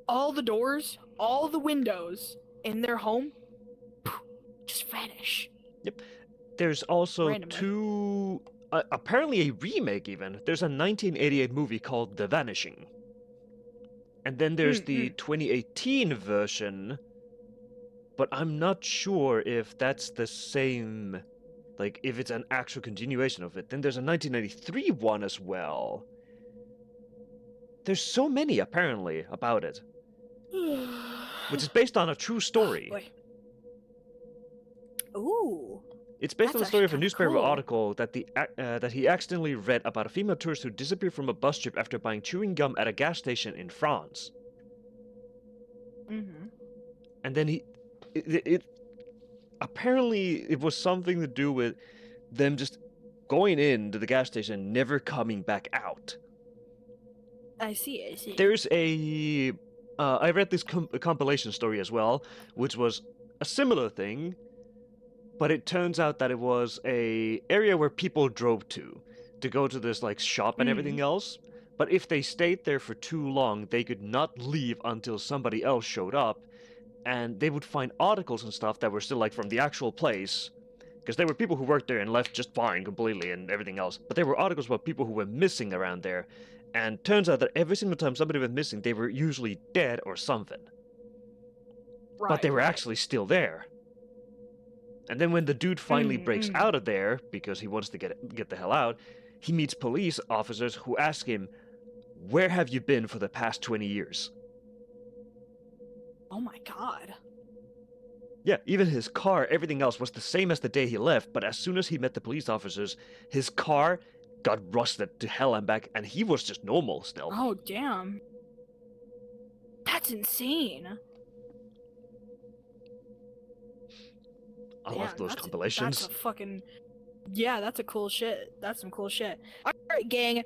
all the doors, all the windows in their home just vanish. There's also Randomly. two. Apparently a remake even. There's a 1988 movie called The Vanishing. And then there's the 2018 version, but I'm not sure if that's the same, like if it's an actual continuation of it. Then there's a 1993 one as well. There's so many apparently about it, which is based on a true story. Boy. Ooh. It's based on the That's story of a actually kinda newspaper cool. article that he accidentally read about a female tourist who disappeared from a bus trip after buying chewing gum at a gas station in France. Mm-hmm. And then apparently it was something to do with them just going into the gas station and never coming back out. I see. There's I read this compilation story as well, which was a similar thing, but it turns out that it was a area where people drove to go to this like shop and everything else. But if they stayed there for too long, they could not leave until somebody else showed up, and they would find articles and stuff that were still like from the actual place, because there were people who worked there and left just fine completely and everything else. But there were articles about people who were missing around there, and turns out that every single time somebody went missing, they were usually dead or something. But they were actually still there. And then when the dude finally breaks Mm. out of there because he wants to get the hell out, he meets police officers who ask him, "Where have you been for the past 20 years?" Oh my god. Yeah, even his car, everything else was the same as the day he left, but as soon as he met the police officers, his car got rusted to hell and back, and he was just normal still. Oh damn. That's insane. I love Damn, those that's compilations. That's a fucking. Yeah, that's a cool shit. That's some cool shit. Alright, gang.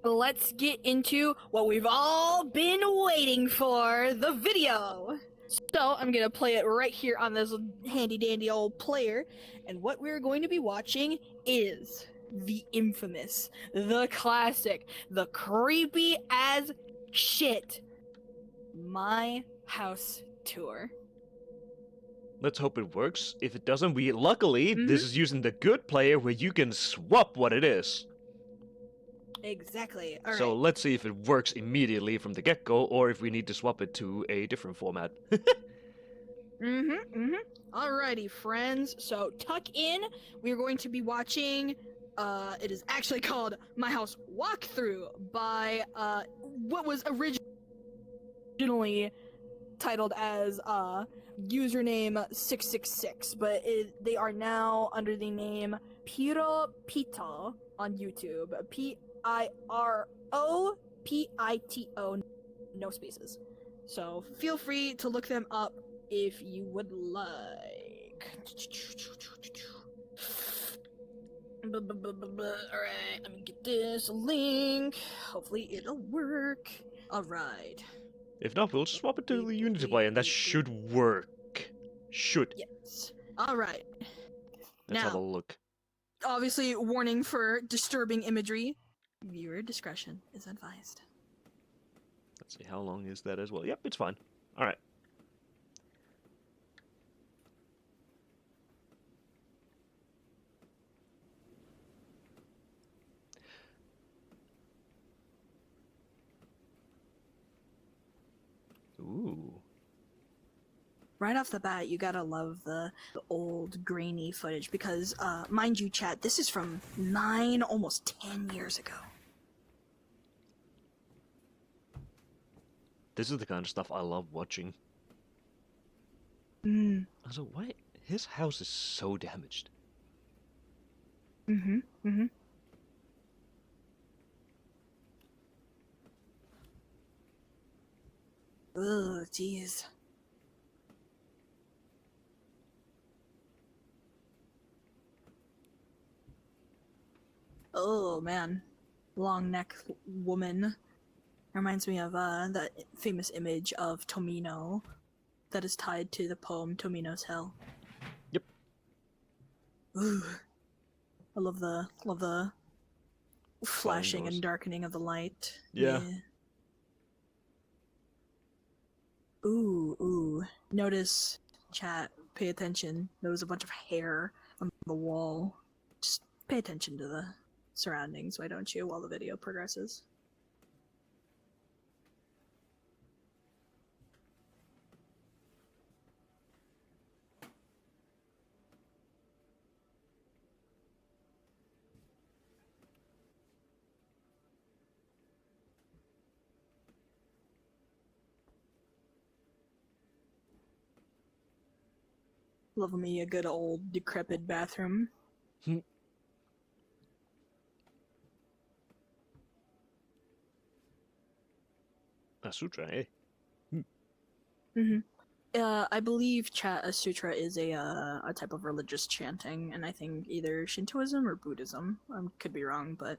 Let's get into what we've all been waiting for, the video. So, I'm gonna play it right here on this handy dandy old player. And what we're going to be watching is the infamous, the classic, the creepy as shit My House Tour. Let's hope it works. If it doesn't, luckily this is using the good player where you can swap what it is. Exactly. Alright. So let's see if it works immediately from the get-go, or if we need to swap it to a different format. Alrighty, friends. So tuck in. We're going to be watching. It is actually called My House Walkthrough by what was originally titled as username 666, but they are now under the name Piro Pito on YouTube. Piropito, no spaces. So feel free to look them up if you would like. Alright, let me get this link. Hopefully it'll work. Alright. If not, we'll just swap it to the Unity player, and that should work. Should. Yes. Alright. Let's have a Now, look. obviously, warning for disturbing imagery. Viewer discretion is advised. Let's see, how long is that as well? Yep, it's fine. Alright. Ooh. Right off the bat, you gotta love the old grainy footage because, mind you, chat, this is from 9, almost 10 years ago. This is the kind of stuff I love watching. Mm. Also, why? His house is so damaged. Mm-hmm. Mm-hmm. Ugh, jeez. Oh man, long neck woman. Reminds me of that famous image of Tomino that is tied to the poem Tomino's Hell. Yep. Ooh. I love the flashing doors. and darkening of the light. Yeah. Ooh. Notice, chat, pay attention. There was a bunch of hair on the wall. Just pay attention to the surroundings, why don't you, while the video progresses. Love me a good old decrepit bathroom. A sutra, eh? Mm-hmm. I believe a sutra is a type of religious chanting, and I think either Shintoism or Buddhism. I could be wrong, but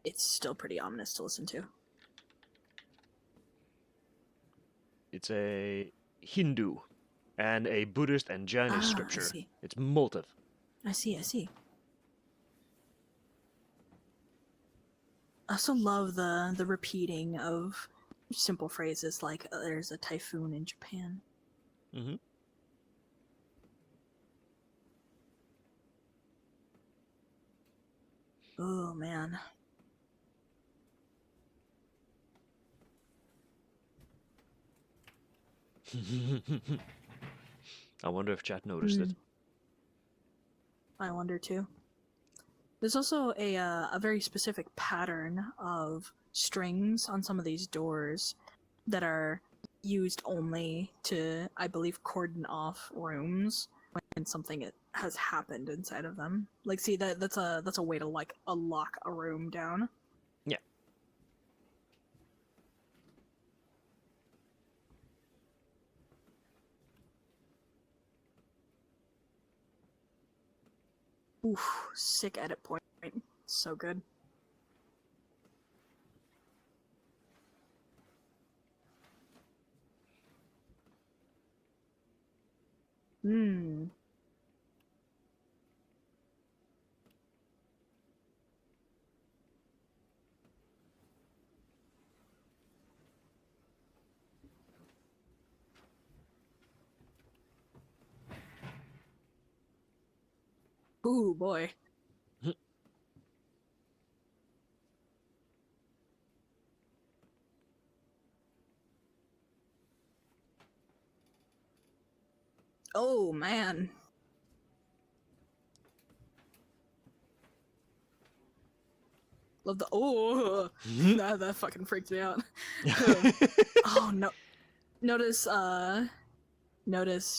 it's still pretty ominous to listen to. It's a Hindu and a Buddhist and Jainist I scripture. see. It's motive. I see. I also love the repeating of simple phrases like there's a typhoon in Japan. Mm-hmm. Oh man. I wonder if chat noticed it. I wonder too. There's also a very specific pattern of strings on some of these doors that are used only to, I believe, cordon off rooms when something has happened inside of them. Like, see, that's a way to like unlock a room down. Yeah. Oof, sick edit point. So good. Hmm. Ooh, boy. Oh, man. Love the oh that fucking freaked me out. Oh no. Notice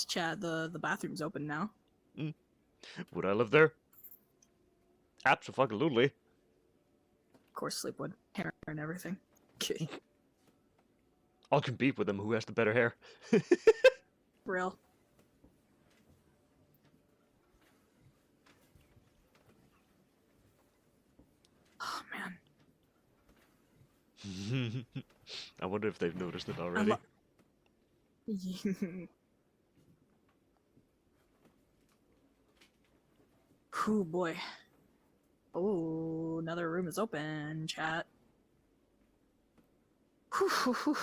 chat, the bathroom's open now. Would I live there? Absolutely. Of course, sleep with hair and everything. I'll compete with him who has the better hair. Real. Oh man. I wonder if they've noticed it already. Ooh boy. Oh, another room is open, chat. Whew.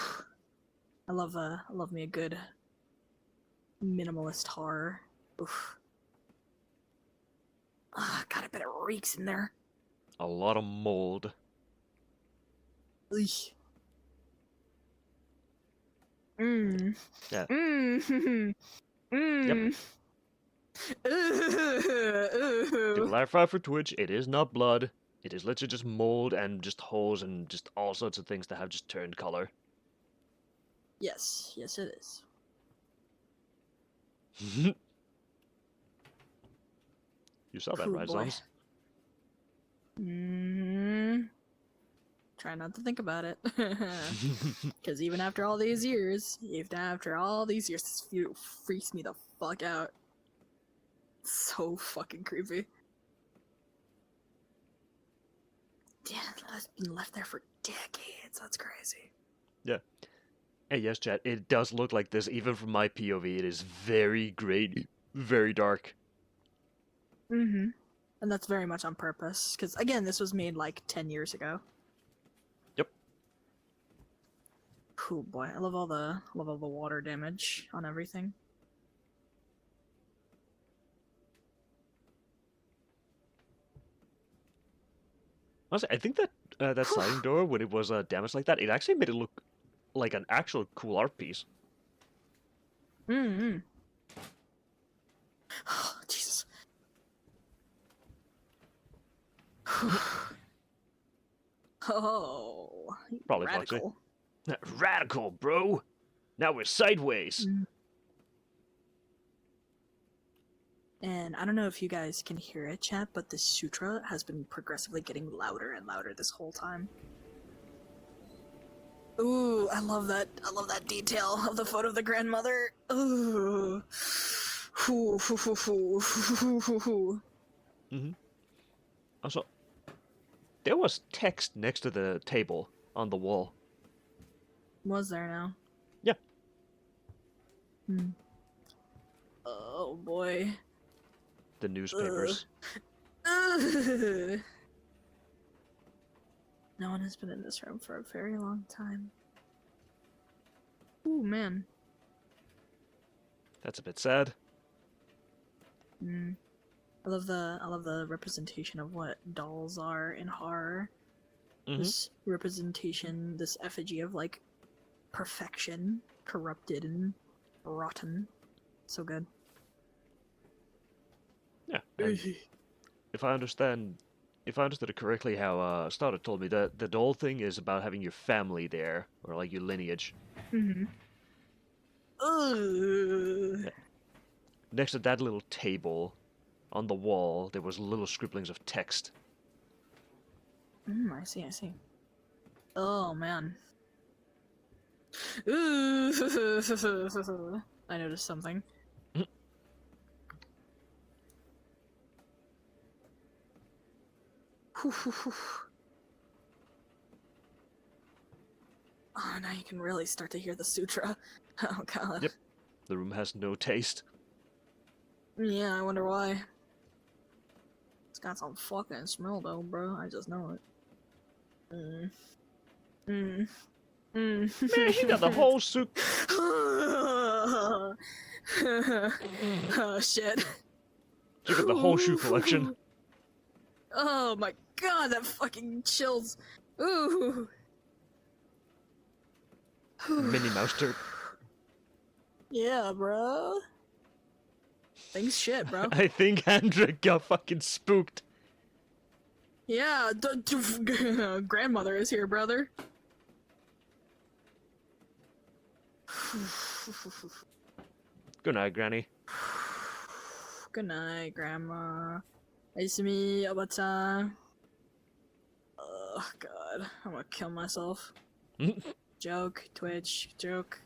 I love me a good minimalist horror. Oof. God, I bet it reeks in there. A lot of mold. Eesh. Mmm. Yeah. Mmm. Mmm. To clarify for Twitch, it is not blood. It is literally just mold and just holes and just all sorts of things that have just turned color. Yes, yes it is. You saw that, Ooh, right, boy. Zoms? Try not to think about it. Because even after all these years, this view freaks me the fuck out. So fucking creepy. Damn, that's been left there for decades. That's crazy. Yeah. Hey, yes, chat. It does look like this, even from my POV. It is very gray, very dark. Mm-hmm. And that's very much on purpose. Because, again, this was made like 10 years ago. Yep. Oh boy, I love all the water damage on everything. Honestly, I think that that sliding door, when it was damaged like that, it actually made it look like an actual cool art piece. Mm-hmm. Oh, Jesus. Oh, Probably radical. Foxy. Radical, bro! Now we're sideways! And I don't know if you guys can hear it, chat, but the sutra has been progressively getting louder and louder this whole time. Ooh, I love that. I love that detail of the photo of the grandmother. Ooh. Mm-hmm. Also, there was text next to the table on the wall. Was there now? Yeah. Oh boy. The newspapers. No one has been in this room for a very long time. Ooh, man. That's a bit sad. I love the representation of what dolls are in horror. Mm-hmm. This representation, this effigy of like perfection, corrupted and rotten. So good. Yeah. And if I understood it correctly, how Starter told me that the doll thing is about having your family there, or like your lineage. Mm-hmm. Ugh. Next to that little table, on the wall, there was little scribblings of text. I see, I see. Oh, man. Ooh. I noticed something. Oh, now you can really start to hear the sutra. Oh, God. Yep. The room has no taste. Yeah, I wonder why. It's got some fucking smell, though, bro. I just know it. Man, you got the whole soup. Oh, shit. You got the whole shoe collection. Oh my god, that fucking chills. Ooh. Minnie Mouse dirt. Yeah, bro. Things shit, bro. I think Andrew got fucking spooked. Yeah, grandmother is here, brother. Good night, Granny. Good night, Grandma. It's me, Obata. Oh god, I'm gonna kill myself. Joke, Twitch, joke.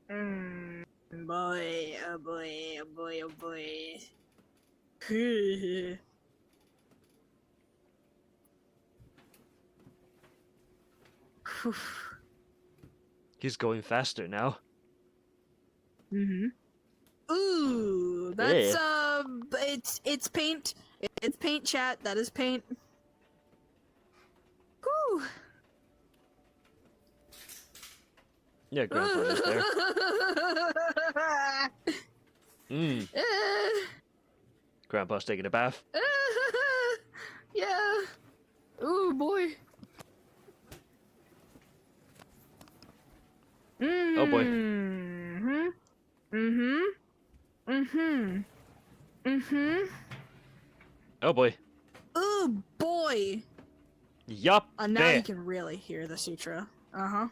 Boy, oh boy, oh boy, oh boy. He's going faster now. Ooh, that's it's paint. It's paint, chat. That is paint. Whew. Yeah, Grandpa's just there. Grandpa's taking a bath. Yeah. Ooh, boy. Oh boy. Oh boy. Ooh, boy. Yup. Now there. you can really hear the sutra. Uh-huh.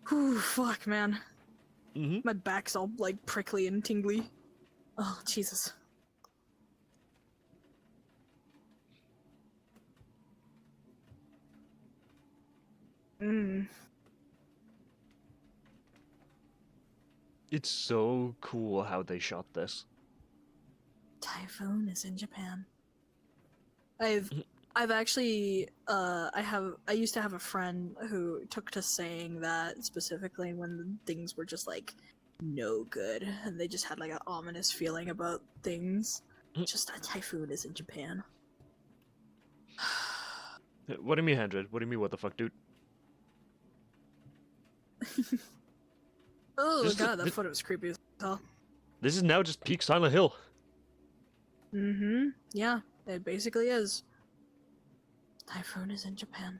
Whew, fuck, man. My back's all, like, prickly and tingly. Oh, Jesus. It's so cool how they shot this. Typhoon is in Japan. I've actually I used to have a friend who took to saying that specifically when things were just like no good and they just had like an ominous feeling about things. Just a typhoon is in Japan. What do you mean, 100? What do you mean, what the fuck, dude? Oh This is- god, that photo was creepy as hell. This is now just peak Silent Hill. Yeah, it basically is. Typhoon is in Japan.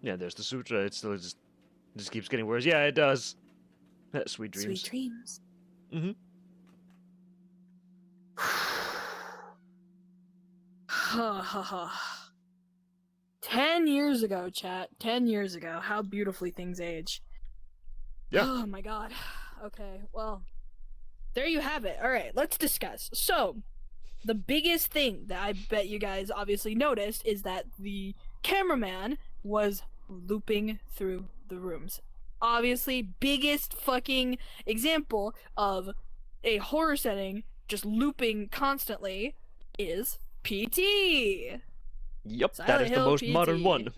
Yeah, there's the sutra. It still just keeps getting worse. Yeah, it does. Sweet dreams. Sweet dreams. Ha ha ha. 10 years ago, chat. 10 years ago. How beautifully things age. Yeah. Oh my god. Okay, well. There you have it. Alright, let's discuss. So, the biggest thing that I bet you guys obviously noticed is that the cameraman was looping through the rooms. Obviously, biggest fucking example of a horror setting just looping constantly is PT. Yep, Silent that is the Hill most modern PT. one.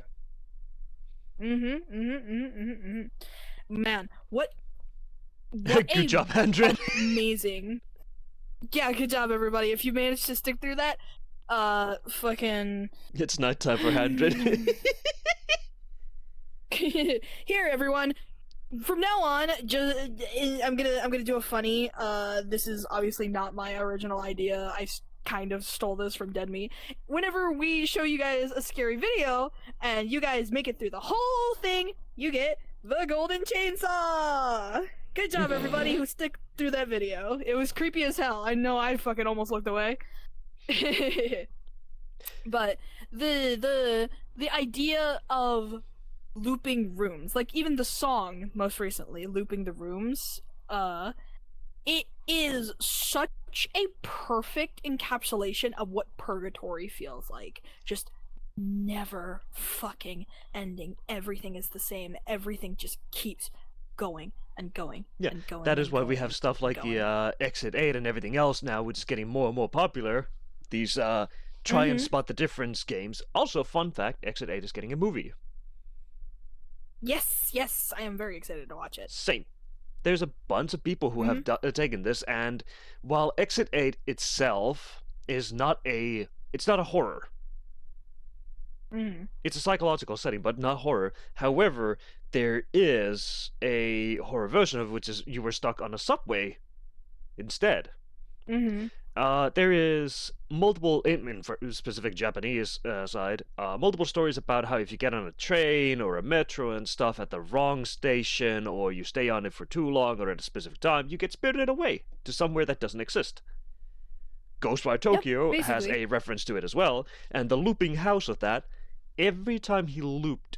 Man, what Good job, 100. amazing. Yeah, good job, everybody. If you managed to stick through that, fucking. It's nighttime for 100. Here, everyone. From now on, I'm gonna do a funny. This is obviously not my original idea. kind of stole this from Dead Meat. Whenever we show you guys a scary video and you guys make it through the whole thing, you get the golden chainsaw. Good job, everybody who stick through that video. It was creepy as hell. I know I fucking almost looked away. But the idea of looping rooms, like even the song most recently, Looping the Rooms, it is such a perfect encapsulation of what purgatory feels like. Just never fucking ending. Everything is the same. Everything just keeps going and going and going. That is and why we going have stuff like going. the Exit 8 and everything else now, which is getting more and more popular. These try and spot the difference games. Also, fun fact, Exit 8 is getting a movie. Yes, I am very excited to watch it. Same. There's a bunch of people who have taken this, and while Exit 8 itself is not it's not a horror. It's a psychological setting, but not horror. However, there is a horror version of which is you were stuck on a subway instead. There is multiple, in for specific Japanese side, multiple stories about how if you get on a train or a metro and stuff at the wrong station, or you stay on it for too long or at a specific time, you get spirited away to somewhere that doesn't exist. Ghostwire Tokyo has basically. a reference to it as well, and the looping house of that, every time he looped,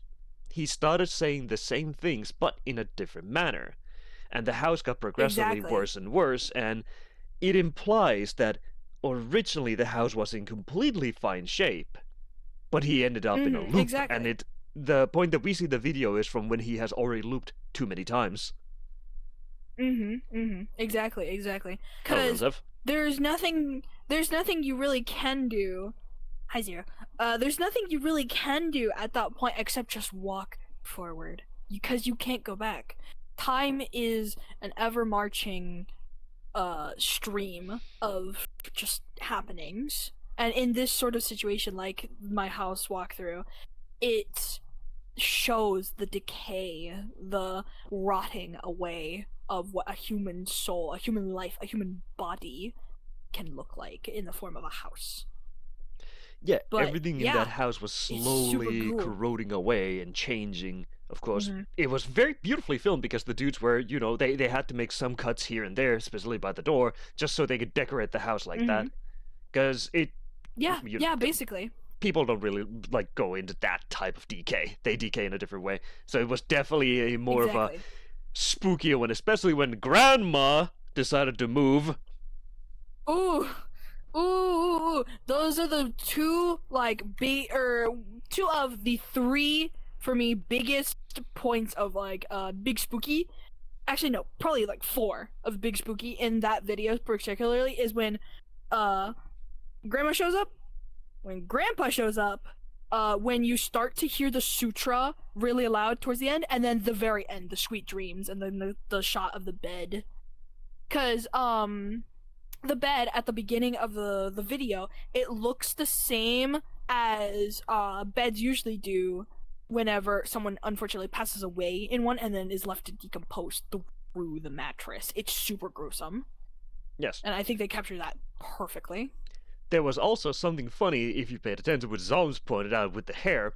he started saying the same things, but in a different manner. And the house got progressively worse and worse, and it implies that originally the house was in completely fine shape, but he ended up in a loop. And the point that we see the video is from when he has already looped too many times. Exactly. Because there's nothing you really can do. Hi, Zero. There's nothing you really can do at that point except just walk forward, because you can't go back. Time is an ever-marching stream of just happenings, and in this sort of situation, like my house walkthrough, it shows the decay, the rotting away of what a human soul, a human life, a human body can look like in the form of a house. Yeah, but everything in that house was slowly cool. corroding away and changing. Of course, it was very beautifully filmed because the dudes were, they had to make some cuts here and there, especially by the door, just so they could decorate the house like that. Because it... Yeah, basically. People don't really, go into that type of decay. They decay in a different way. So it was definitely more of a spookier one, especially when Grandma decided to move. Ooh, those are the two, two of the three, for me, biggest points of, Big Spooky. Actually, no, probably, four of Big Spooky in that video, particularly, is when, Grandma shows up, when Grandpa shows up, when you start to hear the sutra really loud towards the end, and then the very end, the sweet dreams, and then the shot of the bed. 'Cause, the bed at the beginning of the video, it looks the same as beds usually do whenever someone unfortunately passes away in one and then is left to decompose through the mattress. It's super gruesome. Yes. And I think they captured that perfectly. There was also something funny, if you paid attention, what Zoms pointed out with the hair.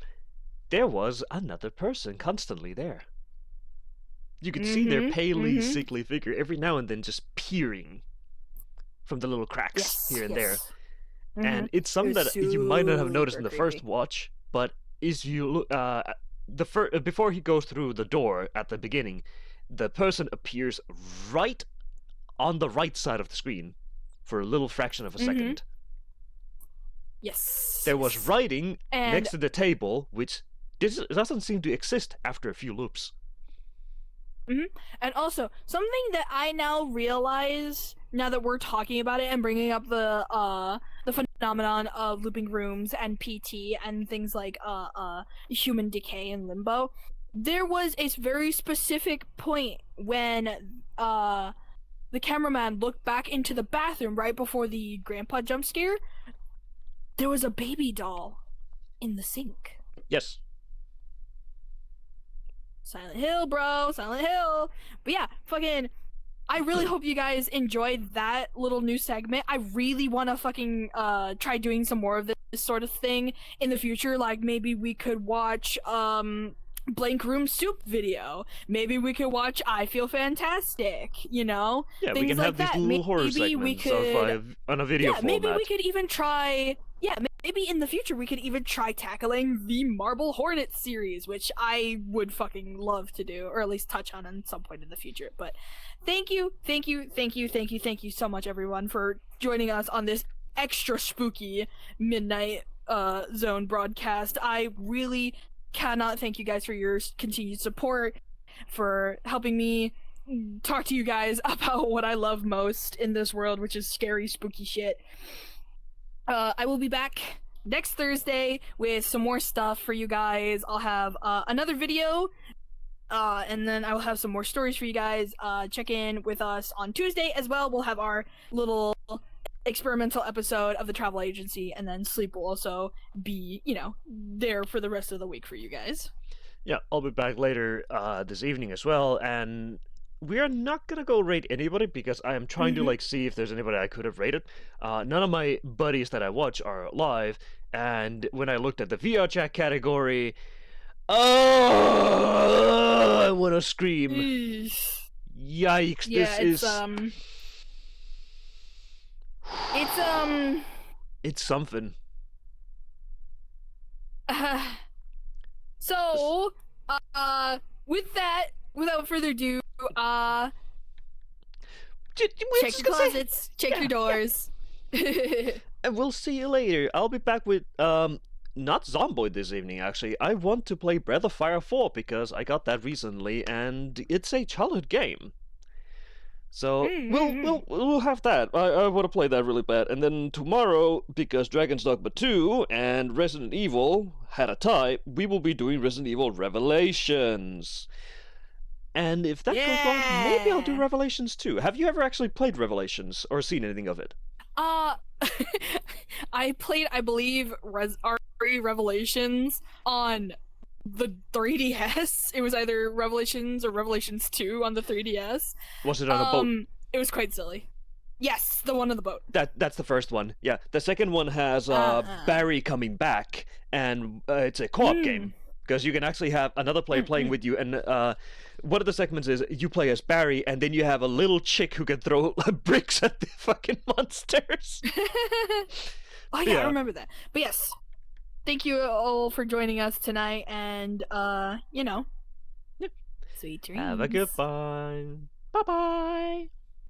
There was another person constantly there. You could see their palely, sickly figure every now and then just peering from the little cracks here and there. And it's something that you might not have noticed in the first watch, but is you look before he goes through the door at the beginning, the person appears right on the right side of the screen for a little fraction of a second. Yes. There was writing next to the table, which doesn't seem to exist after a few loops. And also, something that I now realize, now that we're talking about it and bringing up the phenomenon of looping rooms and PT and things like human decay and limbo, there was a very specific point when the cameraman looked back into the bathroom right before the grandpa jump scare. There was a baby doll in the sink. Yes. Silent Hill, bro. Silent Hill. But yeah, fucking I really hope you guys enjoyed that little new segment. I really want to fucking try doing some more of this sort of thing in the future. Like maybe we could watch Blank Room Soup video. Maybe we could watch I Feel Fantastic. You know, Yeah, we things can like have these that. little horror Maybe we segments could. on a video Yeah, format. maybe we could even try. Yeah, maybe in the future we could even try tackling the Marble Hornet series, which I would fucking love to do, or at least touch on some point in the future. But thank you so much, everyone, for joining us on this extra spooky Midnight Zone broadcast. I really cannot thank you guys for your continued support, for helping me talk to you guys about what I love most in this world, which is scary, spooky shit. I will be back next Thursday with some more stuff for you guys. I'll have another video, and then I will have some more stories for you guys. Check in with us on Tuesday as well. We'll have our little experimental episode of the travel agency, and then Sleep will also be, there for the rest of the week for you guys. Yeah, I'll be back later this evening as well, and we are not gonna go rate anybody because I am trying to see if there's anybody I could have rated. None of my buddies that I watch are alive, and when I looked at the VR chat category, oh, I want to scream! Yikes! Yeah, this it's something. So, with that, without further ado, check your closets, check your doors. And we'll see you later. I'll be back with not Zomboid this evening actually. I want to play Breath of Fire 4 because I got that recently and it's a childhood game. So we'll have that. I want to play that really bad. And then tomorrow, because Dragon's Dogma 2 and Resident Evil had a tie, we will be doing Resident Evil Revelations. And if that goes wrong, maybe I'll do Revelations too. Have you ever actually played Revelations or seen anything of it? I played, I believe, RE Revelations on the 3DS. It was either Revelations or Revelations 2 on the 3DS. Was it on a boat? It was quite silly. Yes, the one on the boat. That's the first one. Yeah, the second one has Barry coming back, and it's a co-op game because you can actually have another player playing with you. And one of the segments is you play as Barry, and then you have a little chick who can throw bricks at the fucking monsters. Oh yeah, I remember that. But yes, thank you all for joining us tonight, and sweet dreams. Have a good one. Bye bye.